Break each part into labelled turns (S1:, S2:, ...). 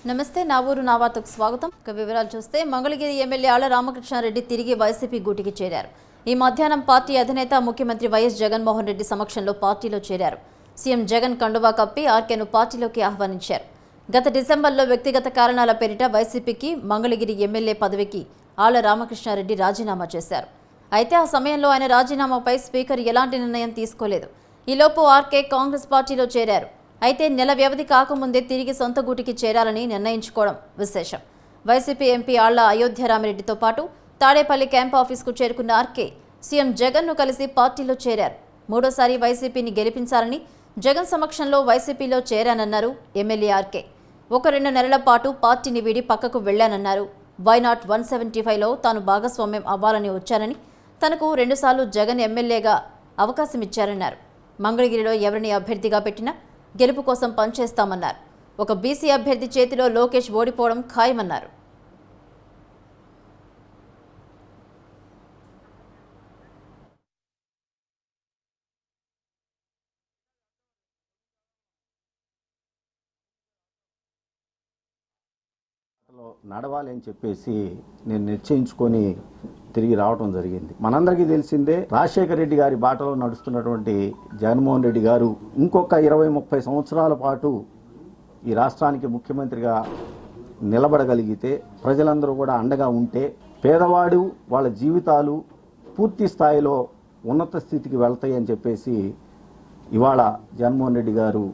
S1: నమస్తే నా ఊరు నా వార్తకు స్వాగతం. వివరాలు చూస్తే మంగళగిరి ఎమ్మెల్యే ఆళ్ల రామకృష్ణారెడ్డి తిరిగి వైసీపీ గూటికి చేరారు. ఈ మధ్యాహ్నం పార్టీ అధినేత ముఖ్యమంత్రి వైఎస్ జగన్మోహన్ రెడ్డి సమక్షంలో పార్టీలో చేరారు. సీఎం జగన్ కండువా కప్పి ఆర్కేను పార్టీలోకి ఆహ్వానించారు. గత డిసెంబర్లో వ్యక్తిగత కారణాల పేరిట వైసీపీకి మంగళగిరి ఎమ్మెల్యే పదవికి ఆళ్ల రామకృష్ణారెడ్డి రాజీనామా చేశారు. అయితే ఆ సమయంలో ఆయన రాజీనామాపై స్పీకర్ ఎలాంటి నిర్ణయం తీసుకోలేదు. ఈలోపు ఆర్కే కాంగ్రెస్ పార్టీలో చేరారు. అయితే నెల వ్యవధి కాకముందే తిరిగి సొంత గూటికి చేరాలని నిర్ణయించుకోవడం విశేషం. వైసీపీ ఎంపీ ఆళ్ల అయోధ్య రామిరెడ్డితో పాటు తాడేపల్లి క్యాంప్ ఆఫీస్కు చేరుకున్న ఆర్కే సీఎం జగన్ను కలిసి పార్టీలో చేరారు. మూడోసారి వైసీపీని గెలిపించాలని జగన్ సమక్షంలో వైసీపీలో చేరానన్నారు ఎమ్మెల్యే ఆర్కే. 1-2 నెలల పాటు పార్టీని వీడి పక్కకు వెళ్లానన్నారు. వైనాట్ 175లో తాను భాగస్వామ్యం అవ్వాలని వచ్చారని, తనకు 2 సార్లు జగన్ ఎమ్మెల్యేగా అవకాశం ఇచ్చారన్నారు. మంగళగిరిలో ఎవరిని అభ్యర్థిగా పెట్టినా గెలుపు కోసం పనిచేస్తామన్నారు. ఒక బీసీ అభ్యర్థి చేతిలో లోకేష్ ఓడిపోవడం ఖాయమన్నారు.
S2: నడవాలి అని చెప్పేసి నేను నిశ్చయించుకొని తిరిగి రావడం జరిగింది. మనందరికీ తెలిసిందే, రాజశేఖర రెడ్డి గారి బాటలో నడుస్తున్నటువంటి జగన్మోహన్ రెడ్డి గారు ఇంకొక 20-30 సంవత్సరాల పాటు ఈ రాష్ట్రానికి ముఖ్యమంత్రిగా నిలబడగలిగితే, ప్రజలందరూ కూడా అండగా ఉంటే, పేదవాడు వాళ్ళ జీవితాలు పూర్తి స్థాయిలో ఉన్నత స్థితికి వెళ్తాయి అని చెప్పేసి ఇవాళ జగన్మోహన్ రెడ్డి గారు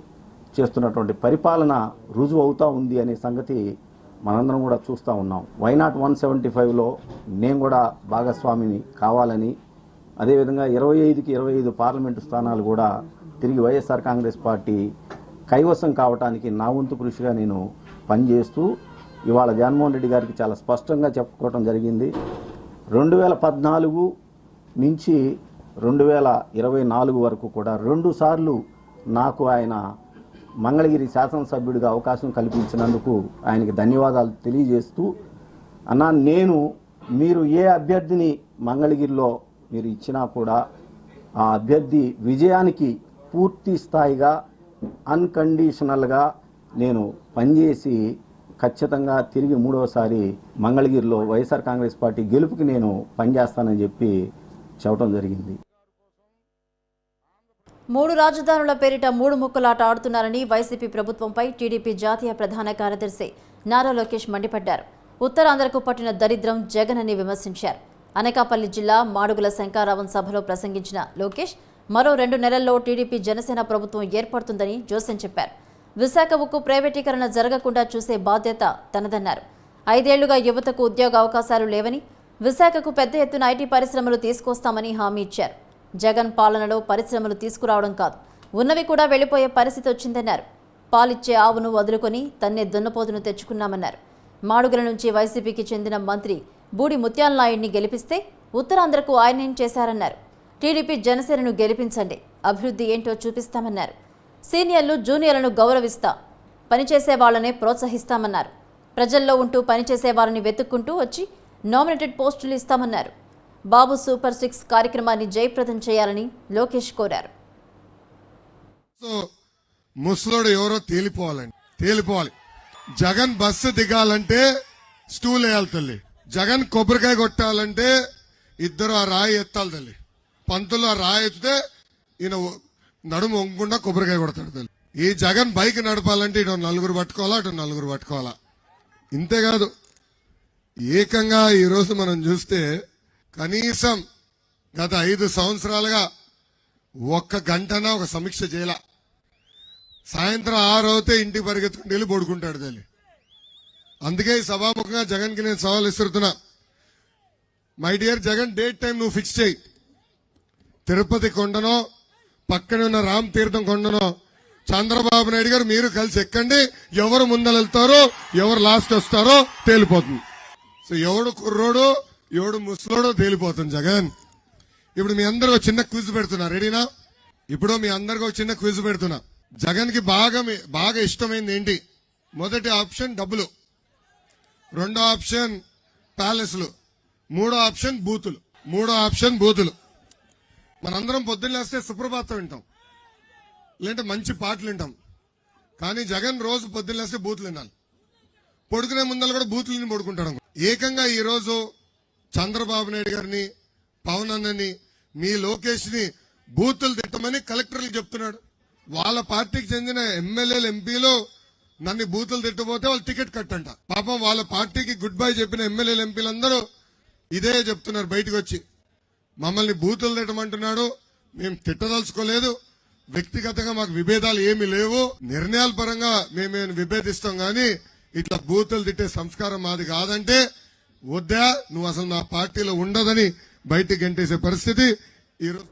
S2: చేస్తున్నటువంటి పరిపాలన రుజువు అవుతా ఉంది అనే సంగతి మనందరం కూడా చూస్తూ ఉన్నాం. వైనాట్ 175లో నేను కూడా భాగస్వామిని కావాలని, అదేవిధంగా 25కి 25 పార్లమెంటు స్థానాలు కూడా తిరిగి వైఎస్ఆర్ కాంగ్రెస్ పార్టీ కైవసం కావటానికి నా వంతు కృషిగా నేను పనిచేస్తూ ఇవాళ జగన్మోహన్ రెడ్డి గారికి చాలా స్పష్టంగా చెప్పుకోవడం జరిగింది. 2014 నుంచి 2024 వరకు కూడా 2 సార్లు నాకు ఆయన మంగళగిరి శాసనసభ్యుడిగా అవకాశం కల్పించినందుకు ఆయనకి ధన్యవాదాలు తెలియజేస్తూ, అన్నా నేను మీరు ఏ అభ్యర్థిని మంగళగిరిలో మీరు ఇచ్చినా కూడా ఆ అభ్యర్థి విజయానికి పూర్తి స్థాయిగా అన్కండిషనల్గా నేను పనిచేసి ఖచ్చితంగా తిరిగి 3వసారి మంగళగిరిలో వైఎస్ఆర్ కాంగ్రెస్ పార్టీ గెలుపుకి నేను పనిచేస్తానని చెప్పి చెప్పడం జరిగింది.
S1: 3 రాజధానుల పేరిట 3 ముక్కలాట ఆడుతున్నారని వైసీపీ ప్రభుత్వంపై టీడీపీ జాతీయ ప్రధాన కార్యదర్శి నారా లోకేష్ మండిపడ్డారు. ఉత్తరాంధ్రకు పట్టిన దరిద్రం జగన్ అని విమర్శించారు. అనకాపల్లి జిల్లా మాడుగుల శంకారావం సభలో ప్రసంగించిన లోకేష్ మరో 2 నెలల్లో టీడీపీ జనసేన ప్రభుత్వం ఏర్పడుతుందని జోస్యం చెప్పారు. విశాఖ ఉక్కు ప్రైవేటీకరణ జరగకుండా చూసే బాధ్యత తనదన్నారు. 5 ఏళ్లుగా యువతకు ఉద్యోగ అవకాశాలు లేవని, విశాఖకు పెద్ద ఎత్తున ఐటీ పరిశ్రమలు తీసుకొస్తామని హామీ ఇచ్చారు. జగన్ పాలనలో పరిశ్రమలు తీసుకురావడం కాదు, ఉన్నవి కూడా వెళ్లిపోయే పరిస్థితి వచ్చిందన్నారు. పాలిచ్చే ఆవును వదులుకొని తన్నే దున్నపోతును తెచ్చుకున్నామన్నారు. మాడుగుల నుంచి వైసీపీకి చెందిన మంత్రి బూడి ముత్యాల నాయుడిని గెలిపిస్తే ఉత్తరాంధ్రకు ఆయనేం చేశారన్నారు. టీడీపీ జనసేనను గెలిపించండి, అభివృద్ధి ఏంటో చూపిస్తామన్నారు. సీనియర్లు జూనియర్లను గౌరవిస్తా, పనిచేసే వాళ్ళనే ప్రోత్సహిస్తామన్నారు. ప్రజల్లో ఉంటూ పనిచేసే వాళ్ళని వెతుక్కుంటూ వచ్చి నామినేటెడ్ పోస్టులు ఇస్తామన్నారు. బాబు సూపర్ 6 కార్యక్రమాన్ని జయప్రదం చేయాలని లోకేష్ కోరారు.
S3: ముసలోడు ఎవరో తేలిపోవాలి. జగన్ బస్సు దిగాలంటే స్టూల్ వేయాలి తల్లి. జగన్ కొబ్బరికాయ కొట్టాలంటే ఇద్దరు ఆ రాయి ఎత్తాలి తల్లి. పంతులు ఆ రాయి ఎత్తితే ఈయన నడుము వంగకుండా కొబ్బరికాయ కొడతాడు తల్లి. ఈ జగన్ బైక్ నడపాలంటే ఇటు 4 పట్టుకోవాలా, అటు 4 పట్టుకోవాలా. ఇంతేకాదు, ఏకంగా ఈరోజు మనం చూస్తే కనీసం గత 5 సంవత్సరాలుగా 1 గంటనా ఒక సమీక్ష చేయాల. సాయంత్రం 6 అవుతే ఇంటికి పరిగెత్తుకుని వెళ్ళి పడుకుంటాడు తల్లి. అందుకే ఈ సభాముఖంగా జగన్ కి నేను సవాల్ ఇస్తున్నా. My dear Jagan, date time నువ్వు ఫిక్స్ చేయి. తిరుపతి కొండనో పక్కనే ఉన్న రామ్ తీర్థం కొండనో చంద్రబాబు నాయుడు గారు మీరు కలిసి ఎక్కండి. ఎవరు ముందరెళ్తారో ఎవరు లాస్ట్ వస్తారో తేలిపోతుంది. సో ఎవడు కుర్రోడు ఎవడు ముసలోడో తేలిపోతుంది జగన్. ఇప్పుడు మీ అందరూ చిన్న క్విజ్ పెడుతున్నా, రెడీనా? ఇప్పుడు మీ అందరికి ఒక చిన్న క్విజ్ పెడుతున్నా. జగన్ కి బాగా ఇష్టమైంది ఏంటి? మొదటి ఆప్షన్ డబ్బులు, 2వ ఆప్షన్ ప్యాలెస్లు, 3వ ఆప్షన్ బూతులు. మనందరం పొద్దున్న లేస్తే సుప్రభాతం వింటాం, లేదంటే మంచి పాటలు వింటాం. కానీ జగన్ రోజు పొద్దున్న లేస్తే బూతులు వినాలి. పడుకునే ముందర కూడా బూతులని పడుకుంటాడు. ఏకంగా ఈ రోజు చంద్రబాబు నాయుడు గారిని, పవన్ అన్నని, మీ లోకేష్ ని బూతులు తిట్టమని కలెక్టర్లు చెప్తున్నాడు. వాళ్ళ పార్టీకి చెందిన ఎమ్మెల్యేలు, ఎంపీలు నన్ను బూతులు తిట్టబోతే వాళ్ళు టికెట్ కట్టంట. పాపం వాళ్ళ పార్టీకి గుడ్ బై చెప్పిన ఎమ్మెల్యేలు, ఎంపీలందరూ ఇదే చెప్తున్నారు బయటకు వచ్చి, మమ్మల్ని బూతులు తిట్టమంటున్నాడు. మేము తిట్టదలుచుకోలేదు, వ్యక్తిగతంగా మాకు విభేదాలు ఏమీ లేవు, నిర్ణయాల పరంగా మేము విభేదిస్తాం గానీ ఇట్లా బూతులు తిట్టే సంస్కారం మాది కాదంటే, వద్దా నువ్వు అసలు నా పార్టీలో ఉండదని బయటికి గంటేసే పరిస్థితి ఈరోజు.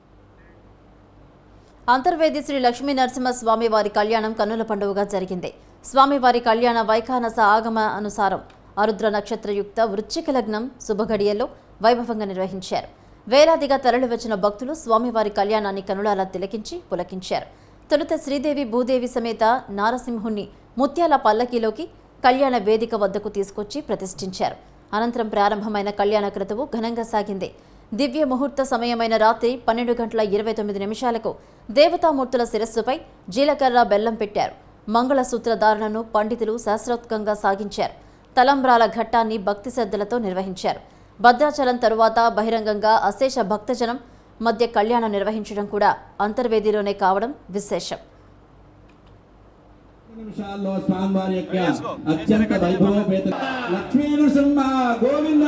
S1: అంతర్వేది శ్రీ లక్ష్మీ నరసింహ స్వామివారి కళ్యాణం కన్నుల పండుగగా జరిగింది. స్వామివారి కళ్యాణ వైఖానస ఆగమ అనుసారం ఆరుద్ర నక్షత్రయుక్త వృశ్చిక లగ్నం శుభఘడియల్లో వైభవంగా నిర్వహించారు. వేలాదిగా తరలివచ్చిన భక్తులు స్వామివారి కళ్యాణాన్ని కనులారా తిలకించి పులకించారు. తొలుత శ్రీదేవి భూదేవి సమేత నారసింహుణ్ణి ముత్యాల పల్లకీలోకి కళ్యాణ వేదిక వద్దకు తీసుకొచ్చి ప్రతిష్ఠించారు. అనంతరం ప్రారంభమైన కళ్యాణ క్రతువు ఘనంగా సాగింది. దివ్య ముహూర్త సమయమైన రాత్రి 12:29 దేవతామూర్తుల శిరస్సుపై జీలకర్ర బెల్లం పెట్టారు. మంగళసూత్ర ధారణను పండితులు శాస్త్రోక్తంగా సాగించారు. తలంబ్రాల ఘట్టాన్ని భక్తి శ్రద్ధలతో నిర్వహించారు. భద్రాచలం తరువాత బహిరంగంగా అశేష భక్తజనం మధ్య కళ్యాణం నిర్వహించడం కూడా అంతర్వేదిలోనే కావడం విశేషం.
S4: నిమిషాల్లో స్వామివారి యొక్క అత్యంత వైభవోపేత లక్ష్మీ నరసింహ గోవింద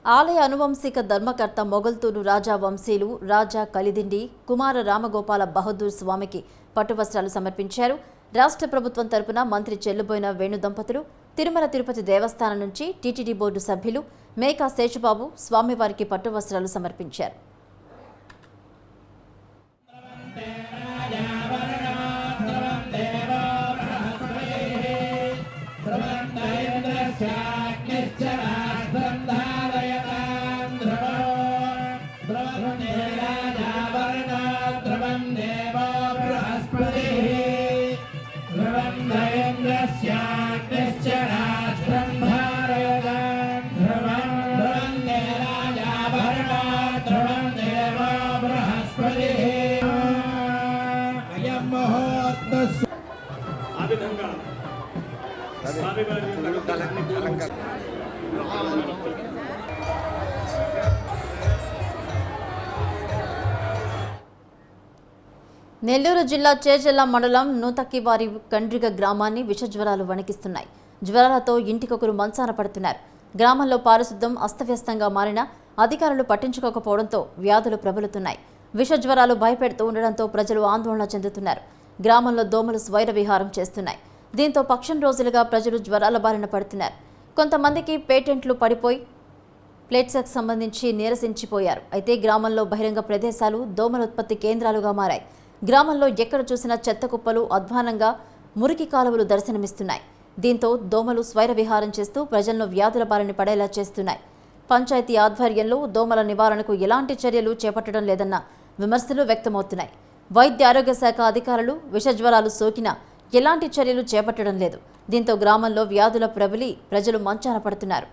S1: ఆలయ అనువంశిక ధర్మకర్త మొగల్తూరు రాజా వంశీలు రాజా కలిదిండి కుమార రామగోపాల బహదూర్ స్వామికి పట్టువస్త్రాలు సమర్పించారు. రాష్ట్ర ప్రభుత్వం తరపున మంత్రి చెల్లుబోయిన వేణు దంపతులు, తిరుమల తిరుపతి దేవస్థానం నుంచి టీటీడీ బోర్డు సభ్యులు మేకా శేషబాబు స్వామివారికి పట్టువస్త్రాలు సమర్పించారు. నెల్లూరు జిల్లా చేజెల్ల మండలం నూతక్కివారి కండ్రిగ గ్రామాన్ని విషజ్వరాలు వణికిస్తున్నాయి. జ్వరాలతో ఇంటికొకరు మంచాన పడుతున్నారు. గ్రామంలో పారిశుద్ధ్యం అస్తవ్యస్తంగా మారినా అధికారులు పట్టించుకోకపోవడంతో వ్యాధులు ప్రబలుతున్నాయి. విషజ్వరాలు భయపెడుతూ ఉండడంతో ప్రజలు ఆందోళన చెందుతున్నారు. గ్రామంలో దోమలు స్వైర విహారం చేస్తున్నాయి. దీంతో పక్షం రోజులుగా ప్రజలు జ్వరాల బారిన పడుతున్నారు. కొంతమందికి పేటెంట్లు పడిపోయి ప్లేట్స్కి సంబంధించి నీరసించిపోయారు. అయితే గ్రామంలో బహిరంగ ప్రదేశాలు దోమల ఉత్పత్తి కేంద్రాలుగా మారాయి. గ్రామంలో ఎక్కడ చూసినా చెత్త కుప్పలు, అధ్వానంగా మురికి కాలువలు దర్శనమిస్తున్నాయి. దీంతో దోమలు స్వైర విహారం చేస్తూ ప్రజలను వ్యాధుల బారిన పడేలా చేస్తున్నాయి. పంచాయతీ ఆధ్వర్యంలో దోమల నివారణకు ఎలాంటి చర్యలు చేపట్టడం లేదన్న విమర్శలు వ్యక్తమవుతున్నాయి. వైద్య ఆరోగ్య శాఖ అధికారులు విషజ్వరాలు సోకినా ఎలాంటి చర్యలు చేపట్టడం లేదు. దీంతో గ్రామంలో వ్యాధుల ప్రబలి ప్రజలు మంచాన పడుతున్నారు.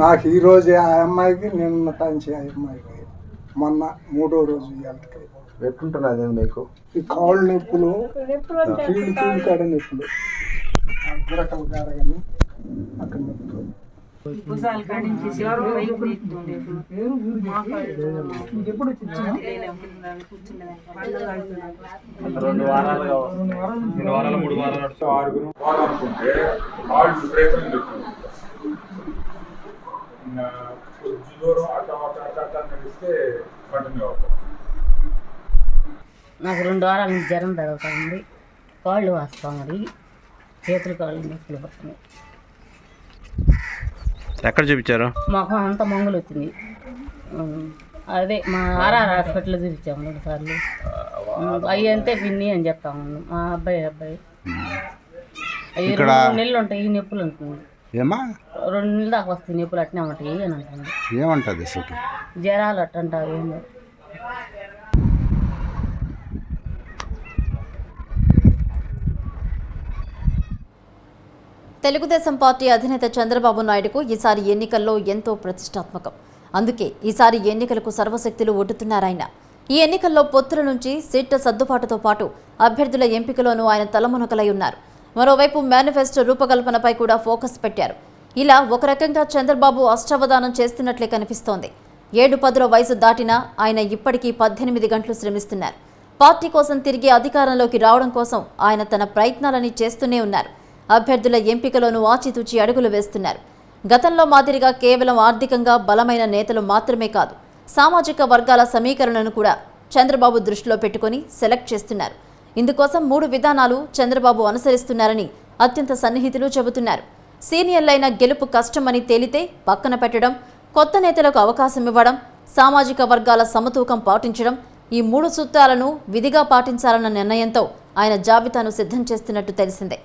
S5: నాకు ఈ రోజు ఆ అమ్మాయికి నిన్న తంచి ఆ అమ్మాయికి మొన్న 3వ రోజు ఇవాళకి
S2: ఎట్లుంటున్నది మీకు?
S5: ఈ కాళ్ళు నొప్పులు, కీళ్ళు కాడ నొప్పులు, గురకల కాడ కానీ అక్కడ నొప్పులు.
S6: నాకు 2 వారాల నుంచి జ్వరం తగ్గుతుంది. కాళ్ళు వస్తాయి, చేతులు కాళ్ళు నొప్పులు పడుతున్నాయి.
S7: ఎక్కడ చూపించారు?
S6: మొఖం అంతా మంగులు వచ్చింది. అదే మా ఆర్ఆర్ హాస్పిటల్లో చూపించాము 2 సార్లు. అవి అంతే పిన్ని అని చెప్తాము. మా అబ్బాయి 2 నెలలు ఉంటాయి ఈ నొప్పులు ఉంటుంది.
S7: ఏమా
S6: 2 నెలల దాకా వస్తాయి నొప్పులు, అట్నే ఉంటాయి అని అంటుంది.
S7: ఏమంటుంది?
S6: జ్వరాలు అట్టంటావు ఏందో.
S1: తెలుగుదేశం పార్టీ అధినేత చంద్రబాబు నాయుడుకు ఈసారి ఎన్నికల్లో ఎంతో ప్రతిష్టాత్మకం. అందుకే ఈసారి ఎన్నికలకు సర్వశక్తులు ఒడ్డుతున్నారాయన. ఈ ఎన్నికల్లో పొత్తుల నుంచి సీట్ల సర్దుబాటుతో పాటు అభ్యర్థుల ఎంపికలోనూ ఆయన తలమునకలై ఉన్నారు. మరోవైపు మేనిఫెస్టో రూపకల్పనపై కూడా ఫోకస్ పెట్టారు. ఇలా ఒక రకంగా చంద్రబాబు అష్టావధానం చేస్తున్నట్లే కనిపిస్తోంది. 7-10 వయసు దాటినా ఆయన ఇప్పటికీ 18 గంటలు శ్రమిస్తున్నారు. పార్టీ కోసం తిరిగి అధికారంలోకి రావడం కోసం ఆయన తన ప్రయత్నాలని చేస్తూనే ఉన్నారు. అభ్యర్థుల ఎంపికలోనూ ఆచితూచి అడుగులు వేస్తున్నారు. గతంలో మాదిరిగా కేవలం ఆర్థికంగా బలమైన నేతలు మాత్రమే కాదు, సామాజిక వర్గాల సమీకరణను కూడా చంద్రబాబు దృష్టిలో పెట్టుకుని సెలెక్ట్ చేస్తున్నారు. ఇందుకోసం 3 విధానాలు చంద్రబాబు అనుసరిస్తున్నారని అత్యంత సన్నిహితులు చెబుతున్నారు. సీనియర్లైన గెలుపు కష్టమని తేలితే పక్కన పెట్టడం, కొత్త నేతలకు అవకాశం ఇవ్వడం, సామాజిక వర్గాల సమతూకం పాటించడం, ఈ 3 సూత్రాలను విధిగా పాటించాలన్న నిర్ణయంతో ఆయన జాబితాను సిద్ధం చేస్తున్నట్టు తెలిసిందే.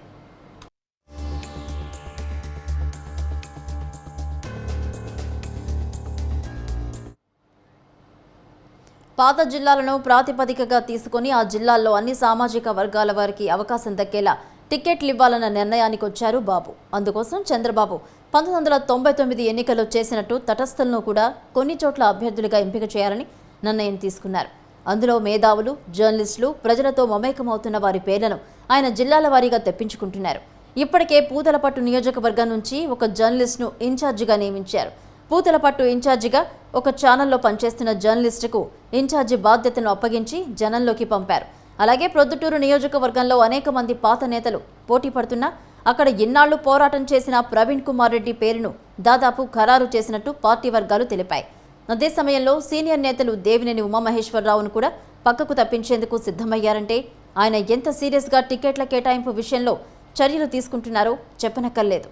S1: పాత జిల్లాలను ప్రాతిపదికగా తీసుకుని ఆ జిల్లాల్లో అన్ని సామాజిక వర్గాల వారికి అవకాశం దక్కేలా టికెట్లు ఇవ్వాలన్న నిర్ణయానికి వచ్చారు బాబు. అందుకోసం చంద్రబాబు 1999 ఎన్నికల్లో చేసినట్టు తటస్థలను కూడా కొన్ని చోట్ల అభ్యర్థులుగా ఎంపిక చేయాలని నిర్ణయం తీసుకున్నారు. అందులో మేధావులు, జర్నలిస్టులు, ప్రజలతో మమేకమవుతున్న వారి పేర్లను ఆయన జిల్లాల వారీగా తెప్పించుకుంటున్నారు. ఇప్పటికే పూతలపట్టు నియోజకవర్గం నుంచి ఒక జర్నలిస్టును ఇన్ఛార్జిగా నియమించారు. పూతలపట్టు ఇన్ఛార్జిగా ఒక ఛానల్లో పనిచేస్తున్న జర్నలిస్టుకు ఇన్ఛార్జి బాధ్యతను అప్పగించి జనంలోకి పంపారు. అలాగే ప్రొద్దుటూరు నియోజకవర్గంలో అనేక మంది పాత నేతలు పోటీ పడుతున్నా అక్కడ ఇన్నాళ్లు పోరాటం చేసిన ప్రవీణ్ కుమార్ రెడ్డి పేరును దాదాపు ఖరారు చేసినట్టు పార్టీ వర్గాలు తెలిపాయి. అదే సమయంలో సీనియర్ నేతలు దేవినేని ఉమామహేశ్వరరావును కూడా పక్కకు తప్పించేందుకు సిద్ధమయ్యారంటే ఆయన ఎంత సీరియస్గా టికెట్ల కేటాయింపు విషయంలో చర్యలు తీసుకుంటున్నారో చెప్పనక్కర్లేదు.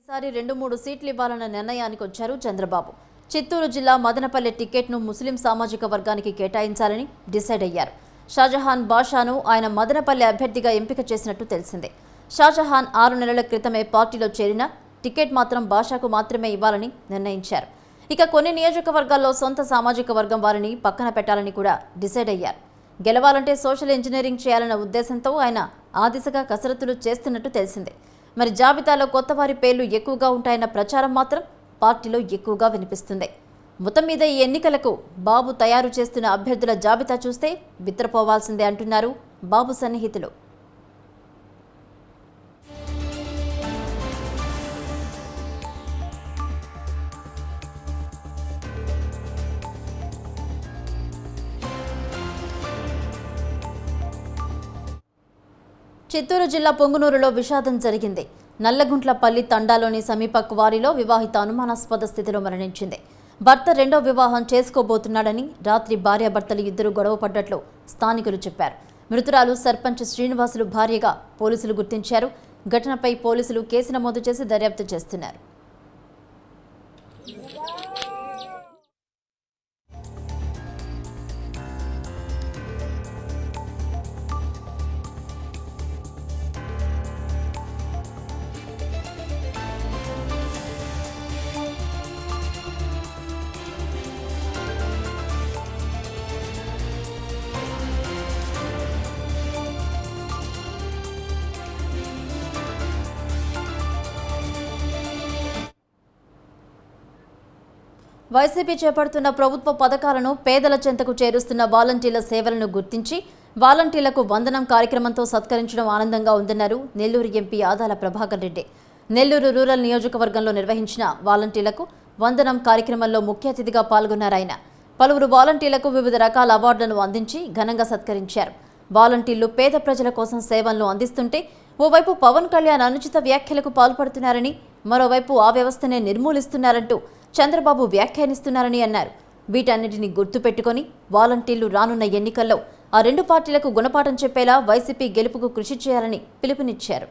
S1: ఈసారి 2-3 సీట్లు ఇవ్వాలన్న నిర్ణయానికి వచ్చారు చంద్రబాబు. చిత్తూరు జిల్లా మదనపల్లె టికెట్ను ముస్లిం సామాజిక వర్గానికి కేటాయించాలని డిసైడ్ అయ్యారు. షాజహాన్ బాషాను ఆయన మదనపల్లె అభ్యర్థిగా ఎంపిక చేసినట్టు తెలిసిందే. షాజహాన్ 6 నెలల క్రితమే పార్టీలో చేరిన టికెట్ మాత్రం బాషాకు మాత్రమే ఇవ్వాలని నిర్ణయించారు. ఇక కొన్ని నియోజకవర్గాల్లో సొంత సామాజిక వర్గం వారిని పక్కన పెట్టాలని కూడా డిసైడ్ అయ్యారు. గెలవాలంటే సోషల్ ఇంజనీరింగ్ చేయాలన్న ఉద్దేశంతో ఆయన ఆ దిశగా కసరత్తులు చేస్తున్నట్టు తెలిసిందే. మరి జాబితాలో కొత్త వారి పేర్లు ఎక్కువగా ఉంటాయన్న ప్రచారం మాత్రం పార్టీలో ఎక్కువగా వినిపిస్తుంది. మొత్తం మీద ఈ ఎన్నికలకు బాబు తయారు చేస్తున్న అభ్యర్థుల జాబితా చూస్తే బిత్రపోవాల్సిందే అంటున్నారు బాబు సన్నిహితులు. చిత్తూరు జిల్లా పొంగునూరులో విషాదం జరిగింది. నల్లగుంట్లపల్లి తండాలోని సమీప క్వారీలో వివాహిత అనుమానాస్పద స్థితిలో మరణించింది. భర్త 2వ వివాహం చేసుకోబోతున్నాడని రాత్రి భార్యాభర్తలు ఇద్దరు గొడవపడ్డట్లు స్థానికులు చెప్పారు. మృతురాలు సర్పంచ్ శ్రీనివాసులు భార్యగా పోలీసులు గుర్తించారు. ఘటనపై పోలీసులు కేసు నమోదు చేసి దర్యాప్తు చేస్తున్నారు. వైసీపీ చేపడుతున్న ప్రభుత్వ పథకాలను పేదల చెంతకు చేరుస్తున్న వాలంటీర్ల సేవలను గుర్తించి వాలంటీర్లకు వందనం కార్యక్రమంతో సత్కరించడం ఆనందంగా ఉందన్నారు నెల్లూరు ఎంపీ ఆదాల ప్రభాకర్ రెడ్డి. నెల్లూరు రూరల్ నియోజకవర్గంలో నిర్వహించిన వాలంటీర్లకు వందనం కార్యక్రమంలో ముఖ్య అతిథిగా పాల్గొన్నారాయన. పలువురు వాలంటీర్లకు వివిధ రకాల అవార్డులను అందించి ఘనంగా సత్కరించారు. వాలంటీర్లు పేద ప్రజల కోసం సేవలను అందిస్తుంటే ఓవైపు పవన్ కళ్యాణ్ అనుచిత వ్యాఖ్యలకు పాల్పడుతున్నారని, మరోవైపు ఆ వ్యవస్థనే నిర్మూలిస్తున్నారంటూ చంద్రబాబు వ్యాఖ్యానిస్తున్నారని అన్నారు. వీటన్నిటిని గుర్తుపెట్టుకుని వాలంటీర్లు రానున్న ఎన్నికల్లో ఆ రెండు పార్టీలకు గుణపాఠం చెప్పేలా వైసీపీ గెలుపుకు కృషి చేయాలని పిలుపునిచ్చారు.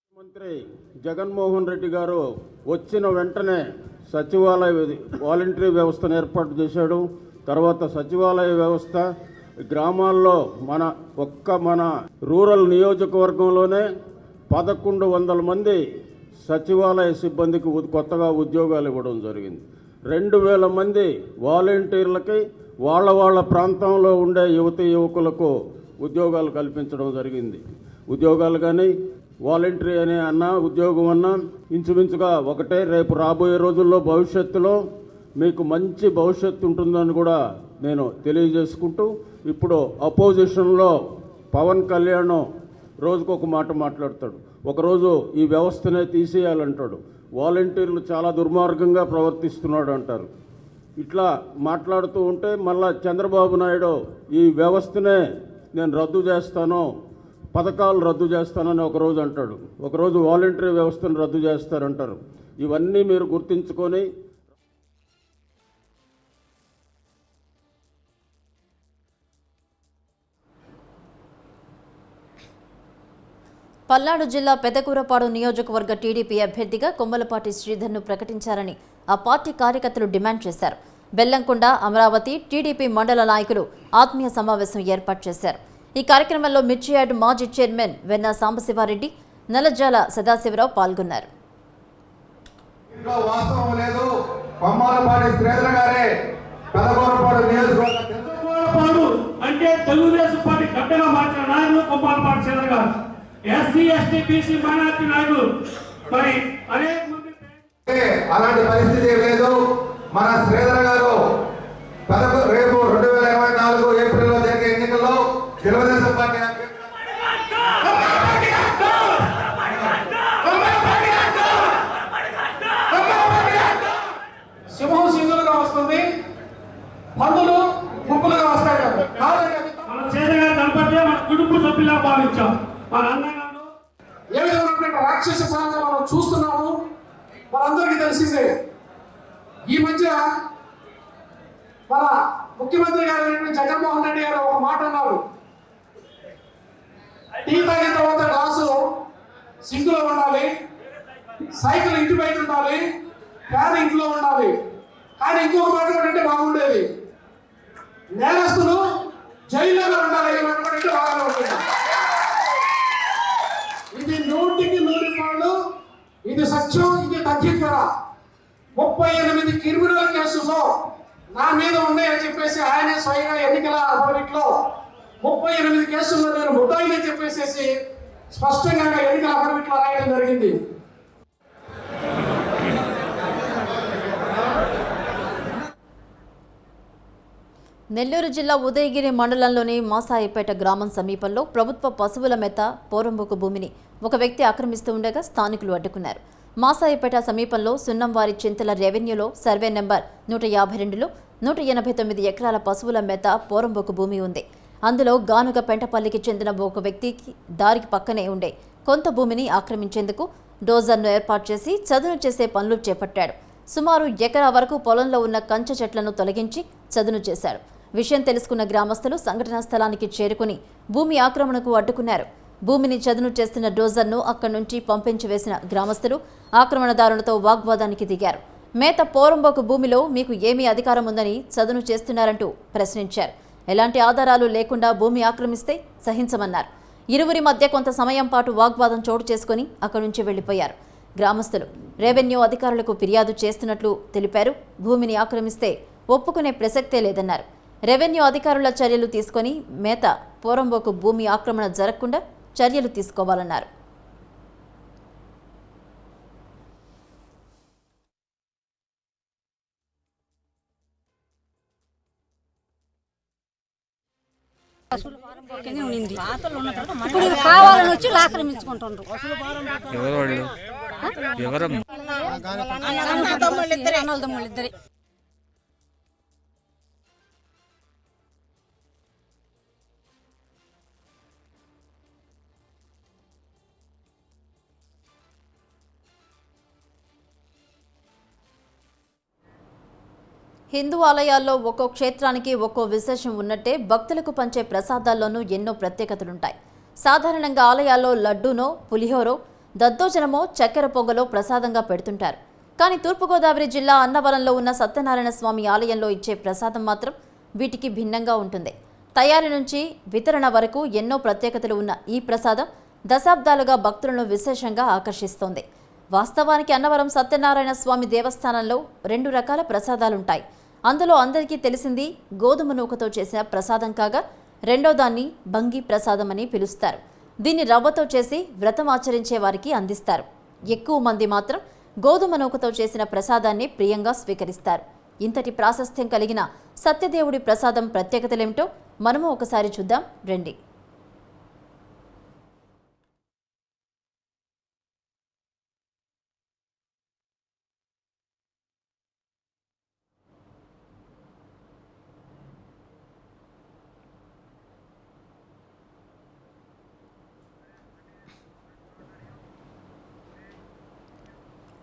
S7: ముఖ్యమంత్రి జగన్మోహన్ రెడ్డి గారు వచ్చిన వెంటనే సచివాలయ వాలంటరీ వ్యవస్థను ఏర్పాటు చేశాడు. తర్వాత సచివాలయ వ్యవస్థ గ్రామాల్లో మన రూరల్ నియోజకవర్గంలోనే 1100 మంది సచివాలయ సిబ్బందికి కొత్తగా ఉద్యోగాలు ఇవ్వడం జరిగింది. 2000 మంది వాలంటీర్లకి వాళ్ళ ప్రాంతంలో ఉండే యువకులకు ఉద్యోగాలు కల్పించడం జరిగింది. ఉద్యోగాలు కానీ వాలంటరీ అనే ఉద్యోగం ఇంచుమించుగా ఒకటే. రేపు రాబోయే రోజుల్లో భవిష్యత్తులో మీకు మంచి భవిష్యత్తు ఉంటుందని కూడా నేను తెలియజేసుకుంటూ, ఇప్పుడు అపోజిషన్లో పవన్ కళ్యాణ్ రోజుకొక మాట మాట్లాడతాడు. ఒకరోజు ఈ వ్యవస్థనే తీసేయాలంటాడు. వాలంటీర్లు చాలా దుర్మార్గంగా ప్రవర్తిస్తున్నాడు అంటారు. ఇట్లా మాట్లాడుతూ ఉంటే మళ్ళా చంద్రబాబు నాయుడు ఈ వ్యవస్థనే నేను రద్దు చేస్తాను, పథకాలు రద్దు చేస్తానని ఒకరోజు అంటాడు. ఒకరోజు వాలంటరీ వ్యవస్థను రద్దు చేస్తారంటారు. ఇవన్నీ మీరు గుర్తుంచుకొని
S1: పల్నాడు జిల్లా పెదకూరపాడు నియోజకవర్గ టీడీపీ అభ్యర్థిగా కొమ్మలపాటి శ్రీధర్ను ప్రకటించాలని ఆ పార్టీ కార్యకర్తలు డిమాండ్ చేశారు. బెల్లంకొండ, అమరావతి టీడీపీ మండల నాయకులు ఆత్మీయ సమావేశం ఏర్పాటు చేశారు. ఈ కార్యక్రమంలో మిర్చియాడ్ మాజీ చైర్మన్ వెన్న సాంబశివారెడ్డి, నల్లజాల సదాశివరావు పాల్గొన్నారు.
S8: అంటే తెలుగుదేశం పార్టీ గడ్డగా మార్చిన నాయకులు కొమ్మాలపాటి శ్రీధర్ గారు, ఎస్సీ ఎస్టీ బీసీ మైనార్టీ నాయకులు మరి అనేక మంది.
S9: అలాంటి పరిస్థితి లేదు. మన శ్రీధర్ గారు రేపు 2024 ఏప్రిల్లో జరిగే ఎన్నికల్లో తెలుగుదేశం పార్టీ
S5: సింహం సింగులుగా వస్తుంది, పందులు గుంపులుగా వస్తాయి.
S8: మన చేతగా కనపడితే మన కుటుంబ సభ్యులా భావించాం. మన అన్నగారు
S5: ఏ విధమైనటువంటి రాక్షస పాలన మనం చూస్తున్నాము. మనందరికీ తెలిసిందే. ఈ మధ్య మన ముఖ్యమంత్రి గారు జగన్మోహన్ రెడ్డి గారు ఒక మాట అన్నారు. టీ తాగిన తర్వాత గ్లాసు సింకులో ఉండాలి, సైకిల్ ఇంటి బయట ఉండాలి, ఫ్యాన్ ఇంట్లో ఉండాలి. కానీ ఇంకొక మాట అంటే బాగుండేది, నేరస్తులు జైల్లోనే ఉండాలి అంటే బాగానే ఉంటుంది. ఇది 100కి 100 పాళ్ళు. ఇది సత్యం, ఇది తథ్యం కూడా. 38 క్రిమినల్ కేసులో నా మీద ఉన్నాయని చెప్పేసి ఆయనే స్వయంగా ఎన్నికల అఫిడవిట్లో 38 కేసుల్లో నేను ముద్దాయిని చెప్పేసి స్పష్టంగా ఎన్నికల అఫిడవిట్లో రాయడం జరిగింది.
S1: నెల్లూరు జిల్లా ఉదయగిరి మండలంలోని మాసాయిపేట గ్రామం సమీపంలో ప్రభుత్వ పశువుల మేత పోరంబోకు భూమిని ఒక వ్యక్తి ఆక్రమిస్తూ ఉండగా స్థానికులు అడ్డుకున్నారు. మాసాయిపేట సమీపంలో సున్నంవారి చింతల రెవెన్యూలో సర్వే నెంబర్ 152లో 189 ఎకరాల పశువుల మేత పోరంబోకు భూమి ఉంది. అందులో గానుగ పెంటపల్లికి చెందిన ఒక వ్యక్తికి దారికి పక్కనే ఉండే కొంత భూమిని ఆక్రమించేందుకు డోజర్ను ఏర్పాటు చేసి చదును చేసే పనులు చేపట్టాడు. సుమారు ఎకరా వరకు పొలంలో ఉన్న కంచె చెట్లను తొలగించి చదును చేశాడు. విషయం తెలుసుకున్న గ్రామస్తులు సంఘటనా స్థలానికి చేరుకుని భూమి ఆక్రమణకు అడ్డుకున్నారు. భూమిని చదును చేస్తున్న డోజర్ను అక్కడి నుంచి పంపించి వేసిన గ్రామస్తులు ఆక్రమణదారులతో వాగ్వాదానికి దిగారు. మేత పోరంబోకు భూమిలో మీకు ఏమీ అధికారం ఉందని చదును చేస్తున్నారంటూ ప్రశ్నించారు. ఎలాంటి ఆధారాలు లేకుండా భూమి ఆక్రమిస్తే సహించమన్నారు. ఇరువురి మధ్య కొంత సమయం పాటు వాగ్వాదం చోటు చేసుకుని అక్కడి నుంచి వెళ్లిపోయారు. గ్రామస్తులు రెవెన్యూ అధికారులకు ఫిర్యాదు చేస్తున్నట్లు తెలిపారు. భూమిని ఆక్రమిస్తే ఒప్పుకునే ప్రసక్తే లేదన్నారు. రెవెన్యూ అధికారుల చర్యలు తీసుకొని మేత పోరంబోకు భూమి ఆక్రమణ జరగకుండా చర్యలు తీసుకోవాలన్నారు.
S10: ఇప్పుడు కావాలని వచ్చి ఆక్రమించుకుంటుండ్రు. అన్నదమ్ముళ్ళిద్దరే.
S1: హిందూ ఆలయాల్లో ఒక్కో క్షేత్రానికి ఒక్కో విశేషం ఉన్నట్టే భక్తులకు పంచే ప్రసాదాల్లోనూ ఎన్నో ప్రత్యేకతలుంటాయి. సాధారణంగా ఆలయాల్లో లడ్డూనో, పులిహోరో, దద్దోజనమో, చక్కెర పొంగలో ప్రసాదంగా పెడుతుంటారు. కానీ తూర్పుగోదావరి జిల్లా అన్నవరంలో ఉన్న సత్యనారాయణ స్వామి ఆలయంలో ఇచ్చే ప్రసాదం మాత్రం వీటికి భిన్నంగా ఉంటుంది. తయారీ నుంచి వితరణ వరకు ఎన్నో ప్రత్యేకతలు ఉన్న ఈ ప్రసాదం దశాబ్దాలుగా భక్తులను విశేషంగా ఆకర్షిస్తోంది. వాస్తవానికి అన్నవరం సత్యనారాయణ స్వామి దేవస్థానంలో 2 రకాల ప్రసాదాలుంటాయి. అందులో అందరికీ తెలిసింది గోధుమ నూకతో చేసిన ప్రసాదం కాగా, రెండో దాన్ని బంగి ప్రసాదం అని పిలుస్తారు. దీన్ని రవ్వతో చేసి వ్రతం ఆచరించే వారికి అందిస్తారు. ఎక్కువ మంది మాత్రం గోధుమ నూకతో చేసిన ప్రసాదాన్ని ప్రియంగా స్వీకరిస్తారు. ఇంతటి ప్రాశస్త్యం కలిగిన సత్యదేవుడి ప్రసాదం ప్రత్యేకతలేమిటో మనము ఒకసారి చూద్దాం రండి.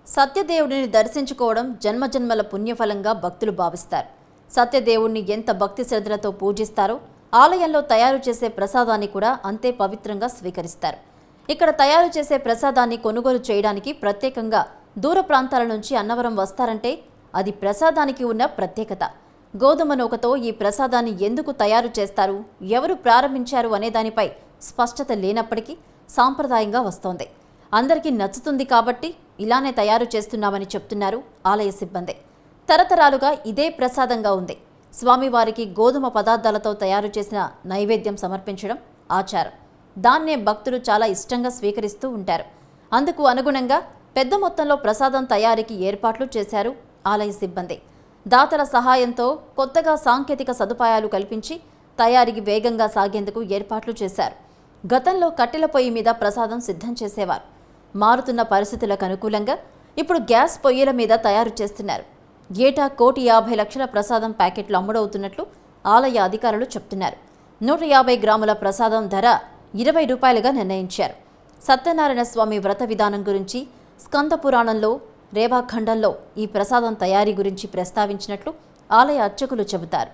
S1: సత్యదేవుడిని దర్శించుకోవడం జన్మజన్మల పుణ్యఫలంగా భక్తులు భావిస్తారు. సత్యదేవుడిని ఎంత భక్తి శ్రద్ధలతో పూజిస్తారో ఆలయంలో తయారు చేసే ప్రసాదాన్ని కూడా అంతే పవిత్రంగా స్వీకరిస్తారు. ఇక్కడ తయారు చేసే ప్రసాదాన్ని కొనుగోలు చేయడానికి ప్రత్యేకంగా దూర ప్రాంతాల నుంచి అన్నవరం వస్తారంటే అది ప్రసాదానికి ఉన్న ప్రత్యేకత. గోధుమ నూకతో ఈ ప్రసాదాన్ని ఎందుకు తయారు చేస్తారు, ఎవరు ప్రారంభించారు అనే దానిపై స్పష్టత లేనప్పటికీ సాంప్రదాయంగా వస్తోంది. అందరికీ నచ్చుతుంది కాబట్టి ఇలానే తయారు చేస్తున్నామని చెప్తున్నారు ఆలయ సిబ్బంది. తరతరాలుగా ఇదే ప్రసాదంగా ఉంది. స్వామివారికి గోధుమ పదార్థాలతో తయారు చేసిన నైవేద్యం సమర్పించడం ఆచారం. దాన్నే భక్తులు చాలా ఇష్టంగా స్వీకరిస్తూ ఉంటారు. అందుకు అనుగుణంగా పెద్ద మొత్తంలో ప్రసాదం తయారీకి ఏర్పాట్లు చేశారు ఆలయ సిబ్బంది. దాతల సహాయంతో కొత్తగా సాంకేతిక సదుపాయాలు కల్పించి తయారీకి వేగంగా సాగేందుకు ఏర్పాట్లు చేశారు. గతంలో కట్టెల పొయ్యి మీద ప్రసాదం సిద్ధం చేసేవారు. మారుతున్న పరిస్థితులకు అనుకూలంగా ఇప్పుడు గ్యాస్ పొయ్యిల మీద తయారు చేస్తున్నారు. ఏటా 1,50,00,000 ప్రసాదం ప్యాకెట్లు అమ్ముడవుతున్నట్లు ఆలయ అధికారులు చెప్తున్నారు. 150 గ్రాముల ప్రసాదం ధర ₹20గా నిర్ణయించారు. సత్యనారాయణ స్వామి వ్రత విధానం గురించి స్కంద పురాణంలో రేవాఖండంలో ఈ ప్రసాదం తయారీ గురించి ప్రస్తావించినట్లు ఆలయ అర్చకులు చెబుతారు.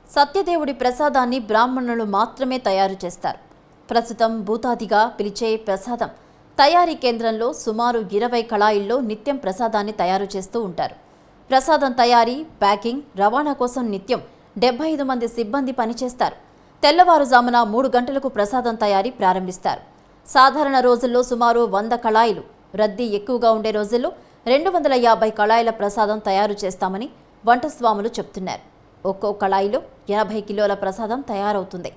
S1: సత్యదేవుడి ప్రసాదాన్ని బ్రాహ్మణులు మాత్రమే తయారు చేస్తారు. ప్రస్తుతం భూతాదిగా పిలిచే ప్రసాదం తయారీ కేంద్రంలో సుమారు 20 కళాయిల్లో నిత్యం ప్రసాదాన్ని తయారు చేస్తూ ఉంటారు. ప్రసాదం తయారీ, ప్యాకింగ్, రవాణా కోసం నిత్యం 75 మంది సిబ్బంది పనిచేస్తారు. తెల్లవారుజామున 3 గంటలకు ప్రసాదం తయారీ ప్రారంభిస్తారు. సాధారణ రోజుల్లో సుమారు 100 కళాయిలు, రద్దీ ఎక్కువగా ఉండే రోజుల్లో 250 కళాయిల ప్రసాదం తయారు చేస్తామని వంటస్వాములు చెప్తున్నారు. ఒక్కో కళాయిలో 80 కిలోల ప్రసాదం తయారవుతుంది.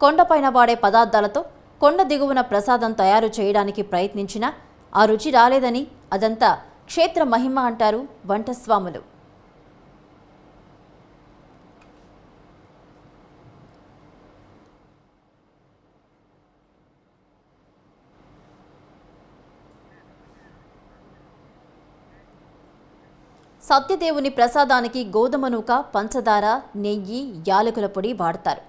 S1: కొండపైన వాడే పదార్థాలతో కొండ దిగువన ప్రసాదం తయారు చేయడానికి ప్రయత్నించినా ఆ రుచి రాలేదని, అదంతా క్షేత్ర మహిమ అంటారు వంటస్వాములు. సత్యదేవుని ప్రసాదానికి గోధుమ నూక, పంచదార, నెయ్యి, యాలకుల పొడి వాడతారు.